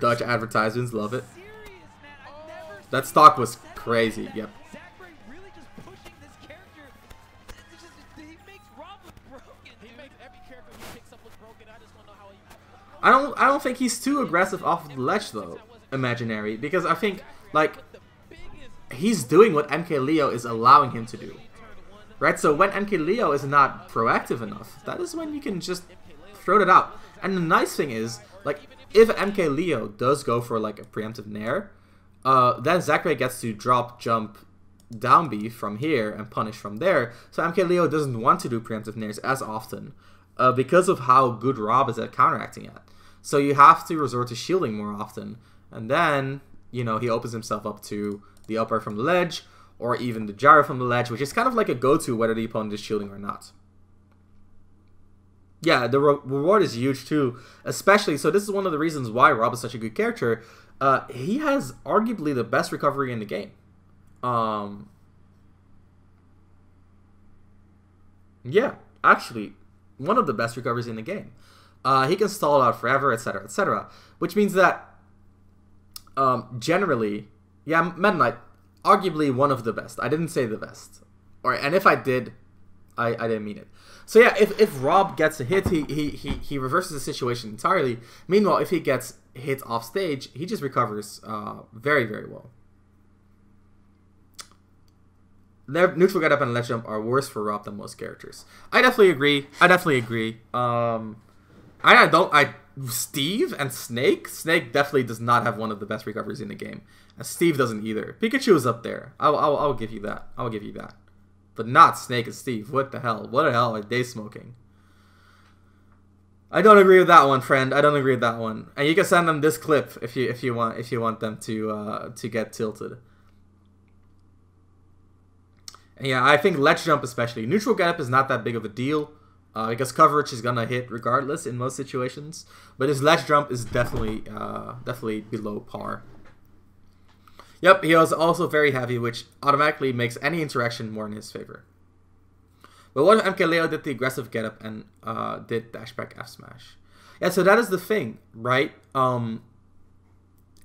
Dutch advertisements, love it. That stock was crazy. Yep. I don't think he's too aggressive off of the ledge though, Imaginary, because I think like he's doing what MK Leo is allowing him to do. Right? So when MK Leo is not proactive enough, that is when you can just throw it out. And the nice thing is, like, if MK Leo does go for like a preemptive nair, then Zackray gets to drop, jump, down B from here and punish from there. So MK Leo doesn't want to do preemptive nairs as often because of how good Rob is at counteracting it. So you have to resort to shielding more often. And then, you know, he opens himself up to the up air from the ledge or even the gyro from the ledge, which is kind of like a go-to whether the opponent is shielding or not. Yeah, the reward is huge too, especially, so this is one of the reasons why Rob is such a good character. He has arguably the best recovery in the game. Yeah, actually, one of the best recoveries in the game. He can stall out forever, etc., etc., which means that generally, yeah, Meta Knight, arguably one of the best. I didn't say the best, and if I did, I didn't mean it. So yeah, if Rob gets a hit, he reverses the situation entirely. Meanwhile, if he gets hit off stage, he just recovers very, very well. Neutral get up and ledge jump are worse for Rob than most characters. I definitely agree. Steve and Snake. Snake definitely does not have one of the best recoveries in the game, and Steve doesn't either. Pikachu is up there. I'll give you that. I'll give you that. But not Snake and Steve. What the hell? What the hell are they smoking? I don't agree with that one, friend. I don't agree with that one. And you can send them this clip if you want them to get tilted. And yeah, I think ledge jump especially. Neutral get up is not that big of a deal because coverage is gonna hit regardless in most situations. But his ledge jump is definitely below par. Yep, he was also very heavy, which automatically makes any interaction more in his favor. But what if MKLeo did the aggressive getup and did dash back F smash? Yeah, so that is the thing, right?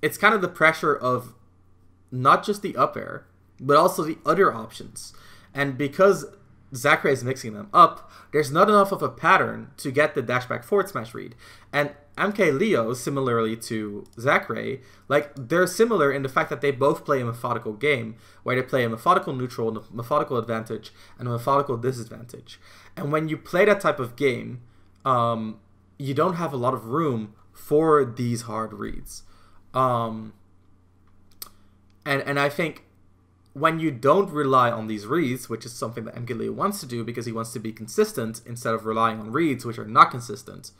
It's kind of the pressure of not just the up air, but also the other options. And because Zackray is mixing them up, there's not enough of a pattern to get the dash back forward smash read. And MKLeo, similarly to Zackray, like, they're similar in the fact that they both play a methodical game, where they play a methodical neutral, a methodical advantage, and a methodical disadvantage. And when you play that type of game, you don't have a lot of room for these hard reads. And I think when you don't rely on these reads, which is something that MKLeo wants to do because he wants to be consistent instead of relying on reads which are not consistent,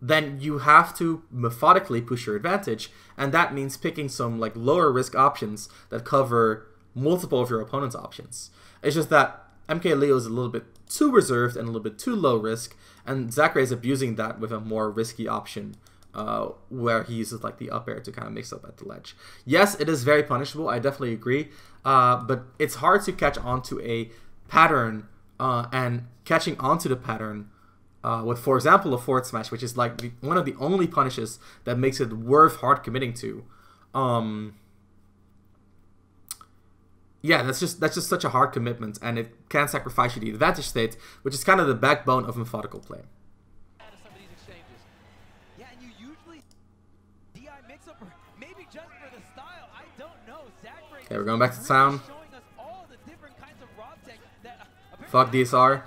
then you have to methodically push your advantage, and that means picking some like lower risk options that cover multiple of your opponent's options. It's just that MKLeo is a little bit too reserved and a little bit too low risk, and Zackray is abusing that with a more risky option where he uses like the up air to kind of mix up at the ledge. Yes, it is very punishable, I definitely agree, but it's hard to catch onto a pattern, and catching onto the pattern with, for example, a forward smash, which is like one of the only punishes that makes it worth hard committing to. Yeah, that's just such a hard commitment, and it can sacrifice you the advantage state, which is kind of the backbone of methodical play. Okay, we're going back to town. Fuck DSR.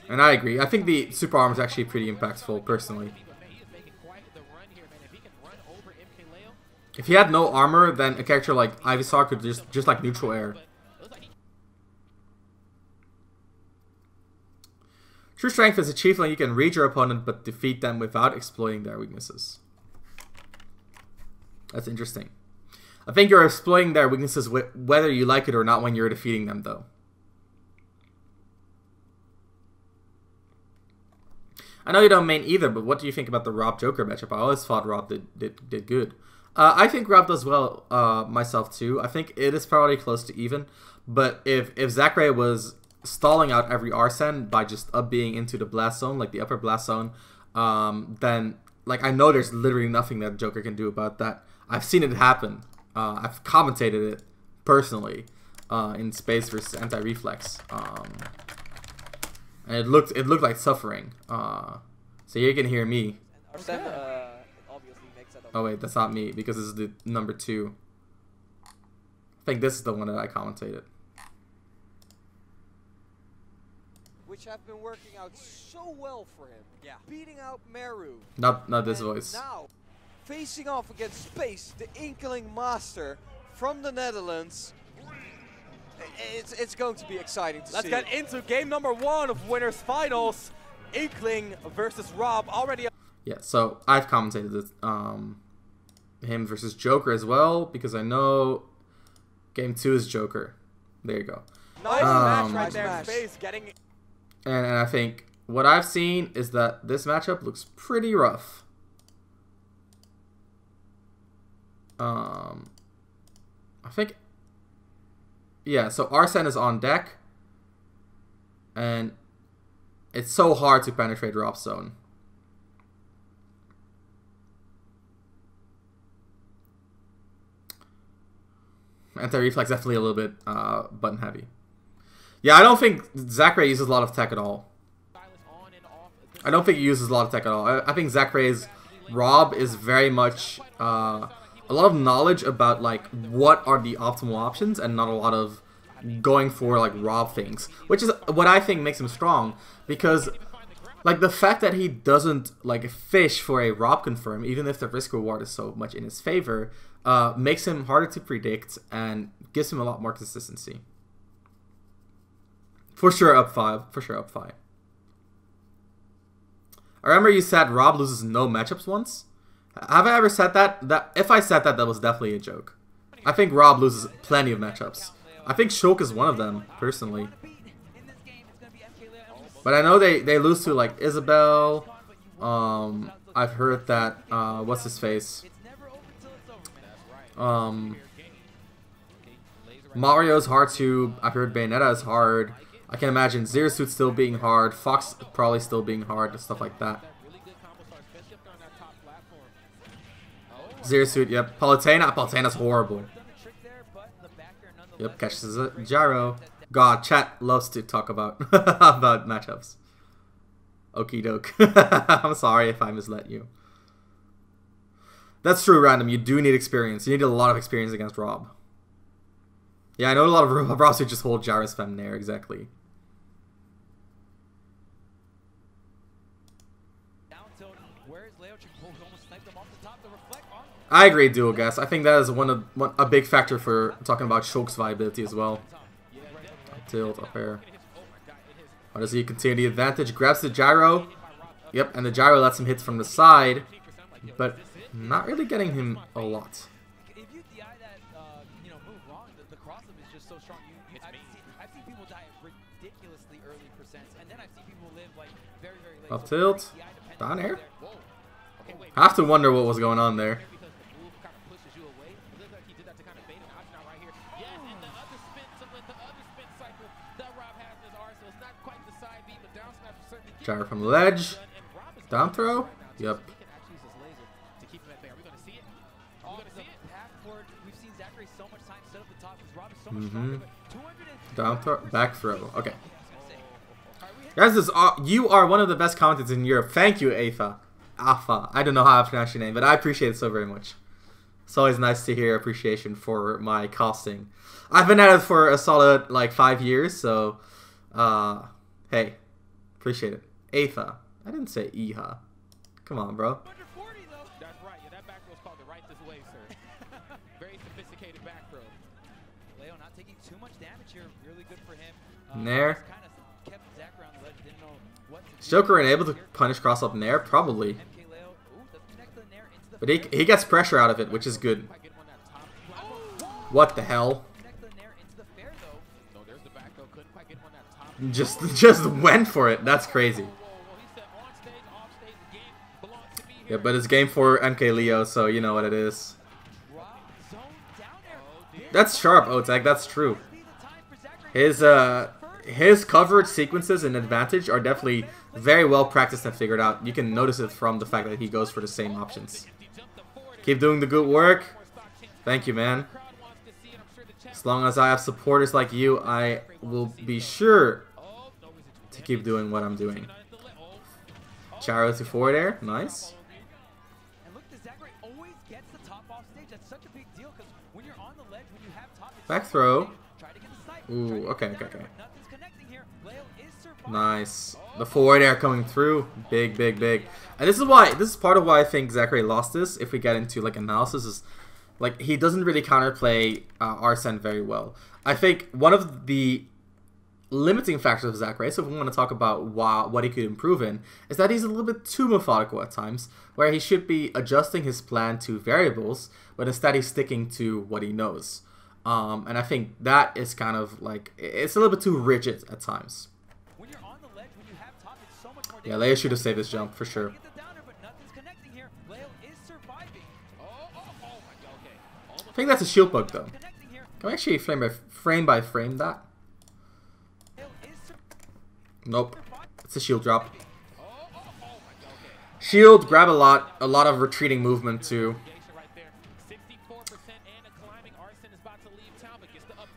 And I agree. I think the super armor is actually pretty impactful, personally. If he had no armor, then a character like Ivysaur could just like neutral air. True strength is achieved when you can read your opponent but defeat them without exploiting their weaknesses. That's interesting. I think you're exploiting their weaknesses whether you like it or not when you're defeating them, though. I know you don't main either, but what do you think about the Rob Joker matchup? I always thought Rob did good. I think Rob does well myself too. I think it is probably close to even. But if Zackray was stalling out every Arsene by just being into the blast zone, like the upper blast zone, then like I know there's literally nothing that Joker can do about that. I've seen it happen. I've commentated it personally in Space versus Anti-Reflex. And it looked like suffering. So you can hear me. Oh wait, that's not me because this is the number 2. I think this is the one that I commentated. Which have been working out so well for him. Yeah. Beating out Meru. Not this voice. Now, facing off against Space, the Inkling Master from the Netherlands. It's going to be exciting to see. Let's get into game number 1 of Winners Finals. Inkling versus Rob already. Yeah, so I've commentated this, him versus Joker as well, because I know Game 2 is Joker. There you go. Nice match right Nice there. match. Space getting. And I think what I've seen is that this matchup looks pretty rough. I think, yeah, so Arsene is on deck. And it's so hard to penetrate Rob's zone. Anti-reflex definitely a little bit button heavy. Yeah, I don't think Zackray uses a lot of tech at all. I don't think he uses a lot of tech at all. I think Zackray's ROB is very much a lot of knowledge about like what are the optimal options and not a lot of going for like ROB things, which is what I think makes him strong, because like the fact that he doesn't like fish for a ROB confirm, even if the risk reward is so much in his favor, makes him harder to predict and gives him a lot more consistency. For sure up 5. For sure up 5. I remember you said ROB loses no matchups once. Have I ever said that? If I said that, that was definitely a joke. I think ROB loses plenty of matchups. I think Shulk is one of them, personally. But I know they lose to like Isabel. I've heard that what's his face? Mario's hard too. I've heard Bayonetta is hard. I can imagine Zero Suit still being hard. Fox probably still being hard and stuff like that. Zero Suit, yep. Palutena's horrible. Yep, catches a gyro. God, chat loves to talk about about matchups. Okie doke. I'm sorry if I misled you. That's true, Random. You do need experience. You need a lot of experience against Rob. Yeah, I know a lot of Robs who just hold gyros fem there, exactly. I agree, Dual Guess. I think that is a big factor for talking about Shulk's viability as well. Tilt up air. How does he continue the advantage? Grabs the gyro. Yep, and the gyro lets him hit from the side, but not really getting him a lot. If you DI that, move wrong, the cross-up is just so strong. I've seen people die at ridiculously early percents, and then I've seen people live like very, very late. Up tilt. Down air. I have to wonder what was going on there. Gyro from the ledge. Down throw. Yep. Down throw. Back throw. Okay. Guys, you are one of the best commentators in Europe. Thank you, Afa. Afa. I don't know how I pronounce your name, but I appreciate it so very much. It's always nice to hear appreciation for my casting. I've been at it for a solid like 5 years, so hey, appreciate it. Afa. I didn't say Iha. Come on, bro. That's right. Yeah, that back row is called the right this way, sir. Very sophisticated back row. Leo not taking too much damage here. Really good for him. Nair. Kind of kept Zackray on the ledge. Didn't know what to do. Is Joker able to punish cross up Nair? Probably. But he gets pressure out of it, which is good. What the hell? Just went for it. That's crazy. Yeah, but it's game for MK Leo, so you know what it is. That's sharp, Otek. That's true. His coverage sequences and advantage are definitely very well practiced and figured out. You can notice it from the fact that he goes for the same options. Keep doing the good work. Thank you, man. As long as I have supporters like you, I will be sure to keep doing what I'm doing. Gyro to forward air. Nice. Back throw. Ooh, okay. Nice. The forward air coming through. Big. And this is part of why I think Zackray lost this, if we get into like analysis, is like he doesn't really counterplay Arsene very well. I think one of the limiting factors of Zackray, so if we want to talk about what he could improve in, is that he's a little bit too methodical at times, where he should be adjusting his plan to variables, but instead he's sticking to what he knows. And I think that is kind of like, it's a little bit too rigid at times. When you're on the ledge, when you have top, it's so much more Yeah, Leo should have saved his jump for sure. Get the downer, but nothing's connecting here. Leo is surviving. Oh my God, okay. I think that's a shield bug though. Connecting here. Can we actually frame by frame that? Leo is Nope. It's a shield drop. Oh my God, okay. Shield, grab a lot of retreating movement too.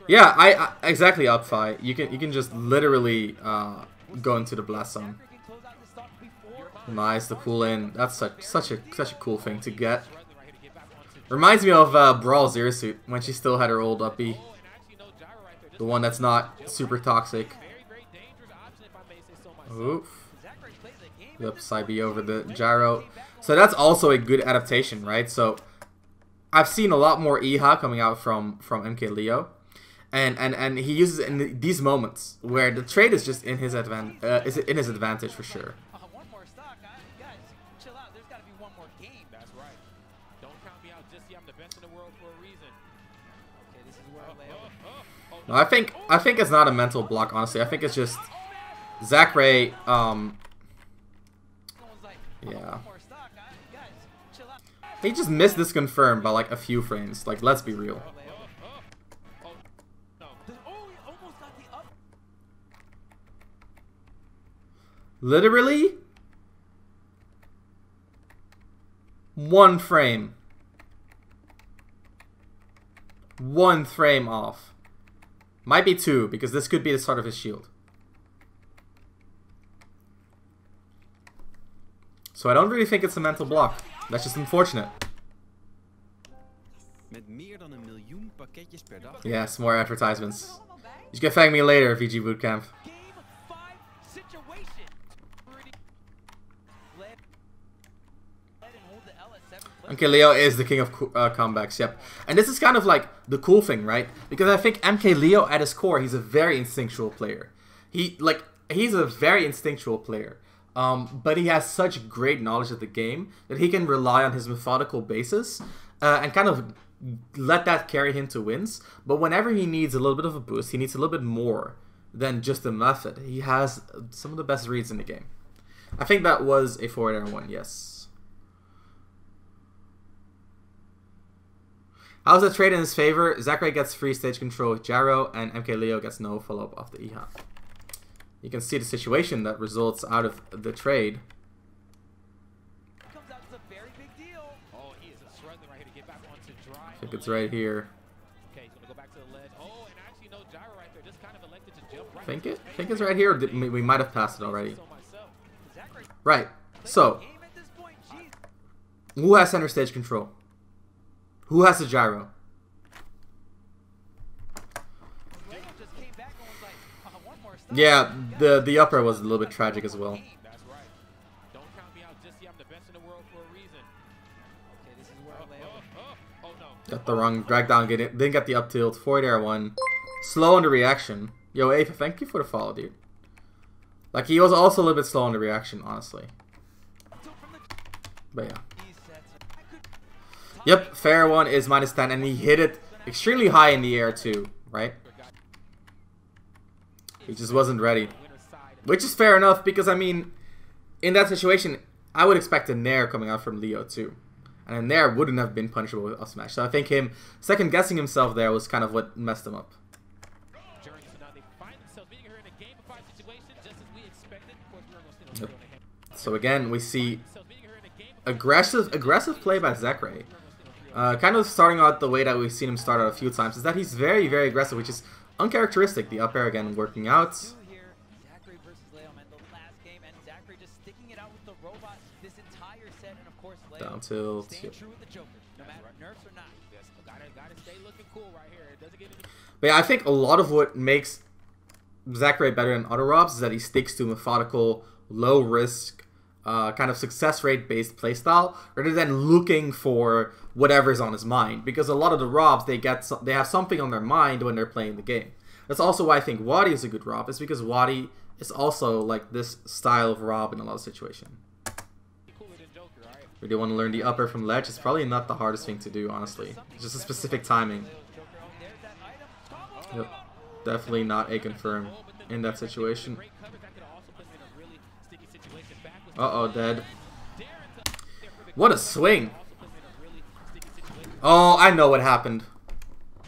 Yeah, exactly, Upfi. You can just literally go into the blast zone. Nice, the pull in. That's such a cool thing to get. Reminds me of Brawl Zero Suit when she still had her old up B. The one that's not super toxic. Oof. Yep, side B over the gyro. So that's also a good adaptation, right? So I've seen a lot more EHA coming out from MK Leo. And he uses it in these moments where the trade is just in his advantage for sure. One more stock, guys. Chill out. There's got to be one more game. That's right. Don't count me out. Just see, I'm the best in the world for a reason. Okay, this is where Leo. No, I think it's not a mental block. Honestly, I think it's just Zackray. Yeah. He just missed this confirm by like a few frames. Like, let's be real. Literally 1 frame. 1 frame off. Might be 2, because this could be the start of his shield. So I don't really think it's a mental block. That's just unfortunate. Yes, more advertisements. You can thank me later, VG Bootcamp. Okay, Leo is the king of comebacks, yep. And this is kind of like the cool thing, right? Because I think MK Leo at his core, he's a very instinctual player. He's a very instinctual player. But he has such great knowledge of the game that he can rely on his methodical basis and kind of let that carry him to wins. But whenever he needs a little bit of a boost, he needs a little bit more than just the method. He has some of the best reads in the game. I think that was a forward air 1, yes. How's the trade in his favor? Zackray gets free stage control with gyro, and MK Leo gets no follow-up off the EHA. You can see the situation that results out of the trade. I think it's right here. Think it's right here, or we might have passed it already. Right. So, who has center stage control? Who has the gyro? Yeah, the upper was a little bit tragic as well. Got the wrong drag down, didn't get the up tilt. Forward air 1. Slow on the reaction. Yo, Ape, thank you for the follow, dude. Like, he was also a little bit slow on the reaction, honestly. But yeah. Yep, fair 1 is -10, and he hit it extremely high in the air too, right? He just wasn't ready. Which is fair enough, because I mean, in that situation, I would expect a nair coming out from Leo too. And a nair wouldn't have been punishable with up smash. So I think him second guessing himself there was kind of what messed him up. Yep. So again, we see aggressive play by Zackray. Kind of starting out the way that we've seen him start out a few times, is that he's very, very aggressive, which is uncharacteristic. The up air again working out. Down tilt. Yep. But yeah, I think a lot of what makes Zackray better than other ROBs is that he sticks to methodical, low risk, kind of success rate based playstyle rather than looking for whatever's on his mind, because a lot of the ROBs they have something on their mind when they're playing the game. That's also why I think Wadi is a good ROB, is because Wadi is also like this style of ROB in a lot of situations. Really want to learn the upper from ledge. It's probably not the hardest thing to do, honestly. It's just a specific timing. Yep. Definitely not a confirm in that situation. Uh-oh, dead. What a swing. Oh, I know what happened.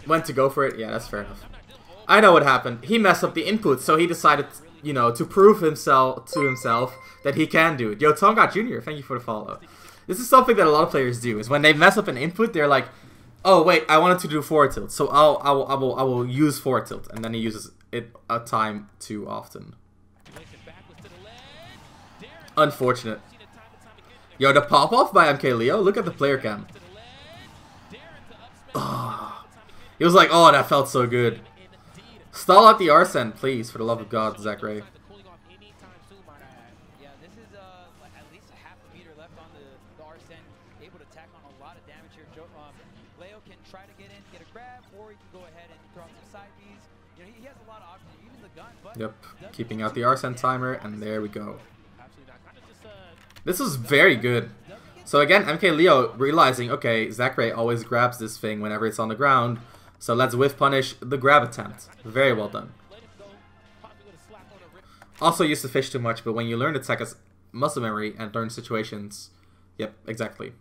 Went to go for it. Yeah, that's fair enough. I know what happened. He messed up the input, so he decided, you know, to prove himself that he can do it. Yo, Tonga Jr., thank you for the follow. This is something that a lot of players do, is when they mess up an input, they're like, oh wait, I wanted to do forward tilt, so I will use forward tilt, and then he uses it a time too often. Unfortunate. Yo, the pop off by MKLeo. Look at the player cam. Oh. He was like, oh, that felt so good. Stall out the Arsene, please, for the love of God, Zackray. Yeah, this is at least a half a meter left on the Arsene, able to tack on a lot of damage here. Leo can try to get in, get a grab, or he can go ahead and throw out some side Bs. You know, he has a lot of options, even the gun. But yep, keeping out the Arsene timer, and there we go. This is very good. So again, MKLeo realizing, okay, Zackray always grabs this thing whenever it's on the ground. So let's whiff punish the grab attempt. Very well done. Also used to fish too much, but when you learn the tech as muscle memory and learn situations, yep, exactly.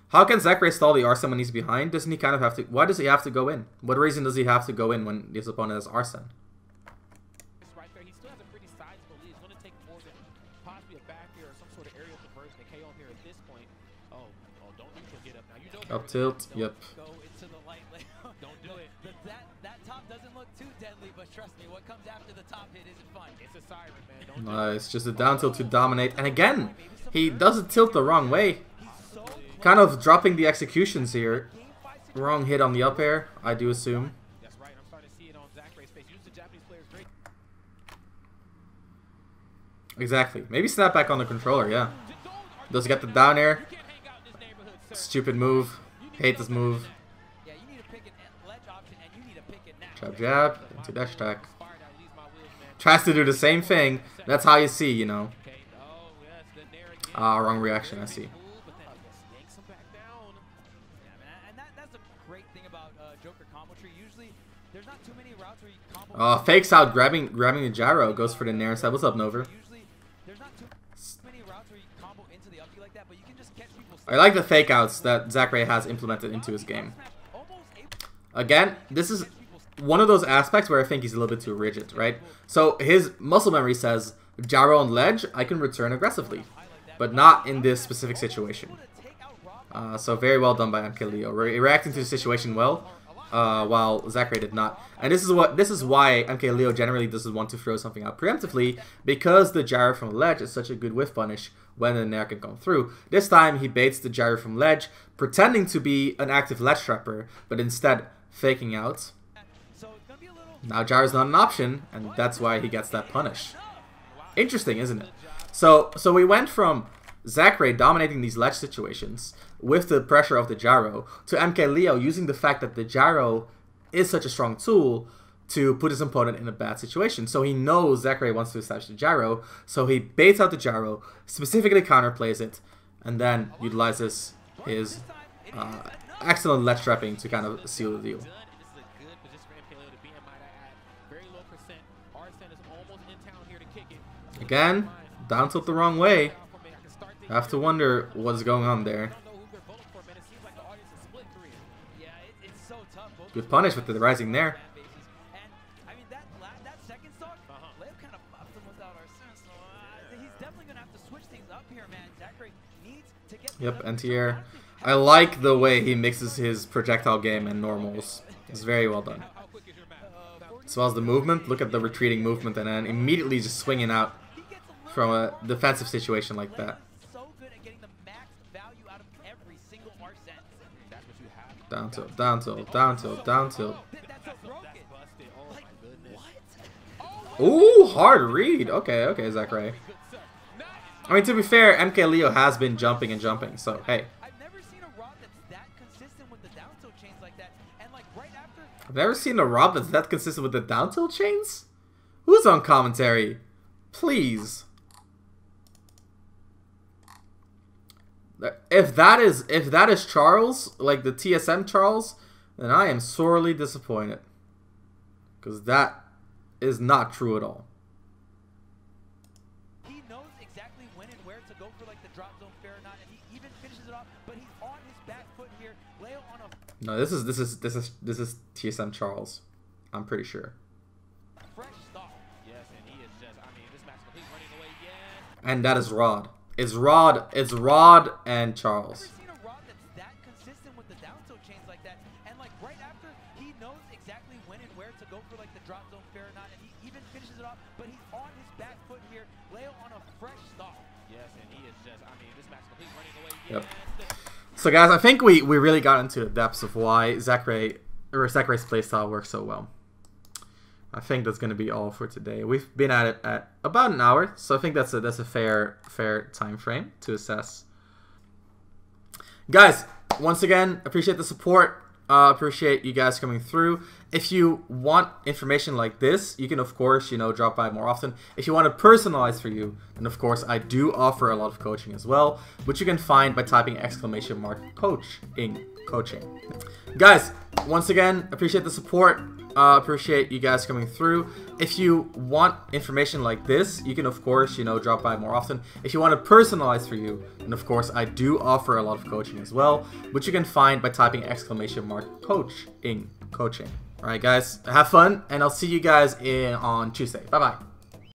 How can Zackray stall the Arsene when he's behind? Doesn't he kind of have to? Why does he have to go in? What reason does he have to go in when his opponent has Arsene? Up tilt, yep. Don't do it. That top doesn't look too deadly, but trust me, what comes after the top hit isn't fun. It's a siren, man. Nice, just a down tilt to dominate. And again, he doesn't tilt the wrong way. Kind of dropping the executions here. Wrong hit on the up air, I do assume. That's right, I'm starting to see it on Zackray's face. Use the Japanese players great. Exactly. Maybe snap back on the controller, yeah. Does get the down air. Stupid move. Hate this move. Jab, jab. Into dash attack. Tries to do the same thing. That's how you see, you know. Ah, wrong reaction, I see. Fakes out, grabbing the gyro. Goes for the nair side. What's up, Nova? I like the fake outs that Zackray has implemented into his game. Again, this is one of those aspects where I think he's a little bit too rigid, right? So his muscle memory says, gyro on ledge, I can return aggressively. But not in this specific situation. So very well done by MKLeo. Reacting to the situation well, while Zackray did not. And this is why MKLeo generally doesn't want to throw something out preemptively, because the gyro from ledge is such a good whiff punish when the nair can come through. This time he baits the gyro from ledge, pretending to be an active ledge trapper, but instead faking out. Now gyro's not an option, and that's why he gets that punish. Interesting, isn't it? So we went from Zackray dominating these ledge situations with the pressure of the gyro to MKLeo using the fact that the gyro is such a strong tool to put his opponent in a bad situation. So he knows Zackray wants to establish the gyro, so he baits out the gyro, specifically counterplays it, and then utilizes his excellent ledge trapping to kind of seal the deal. Again, down tilt the wrong way. I have to wonder what's going on there. Good punish with the rising nair. Yep, anti-air. I like the way he mixes his projectile game and normals. It's very well done. As well as the movement. Look at the retreating movement and then immediately just swinging out from a defensive situation like that. Down tilt, down tilt, down tilt, down tilt. Ooh, hard read. Okay, okay, Zackray. I mean, to be fair, MKLeo has been jumping and jumping, so hey. I've never seen a ROB that's that consistent with the down tilt chains like that. And like right after I've never seen a ROB that's that consistent with the down tilt chains? Who's on commentary? Please. If that is Charles, like the TSM Charles, then I am sorely disappointed. Because that is not true at all. He knows exactly when and where to go for like the drop zone fair or not, and he even finishes it off, but he's on his back foot here. Leo on a No, this is TSM Charles. I'm pretty sure. fresh start. Yes, and he is just, I mean, this match complete running away again. And that is Rod. It's Rod and Charles. Never seen a Rob that's that consistent with the down tilt chains like that, and like right after, he knows exactly when and where to go for like the drop zone fair or not, and he even finishes it off, but he's on his back foot here. Leo on a fresh start. Yes, and he is just, I mean, this match complete running away again. Yep. So guys, I think we really got into the depths of why Zakray's playstyle works so well. I think that's going to be all for today. We've been at it at about an hour, so I think that's a fair time frame to assess. Guys, once again, appreciate the support. Appreciate you guys coming through. If you want information like this, you can of course, drop by more often. If you want it personalized for you, then of course I do offer a lot of coaching as well, which you can find by typing !coach in coaching. Guys, once again, appreciate the support. Appreciate you guys coming through. If you want information like this, you can of course, drop by more often. If you want it personalized for you, then of course I do offer a lot of coaching as well, which you can find by typing !coach in coaching. Alright guys, have fun, and I'll see you guys on Tuesday. Bye bye.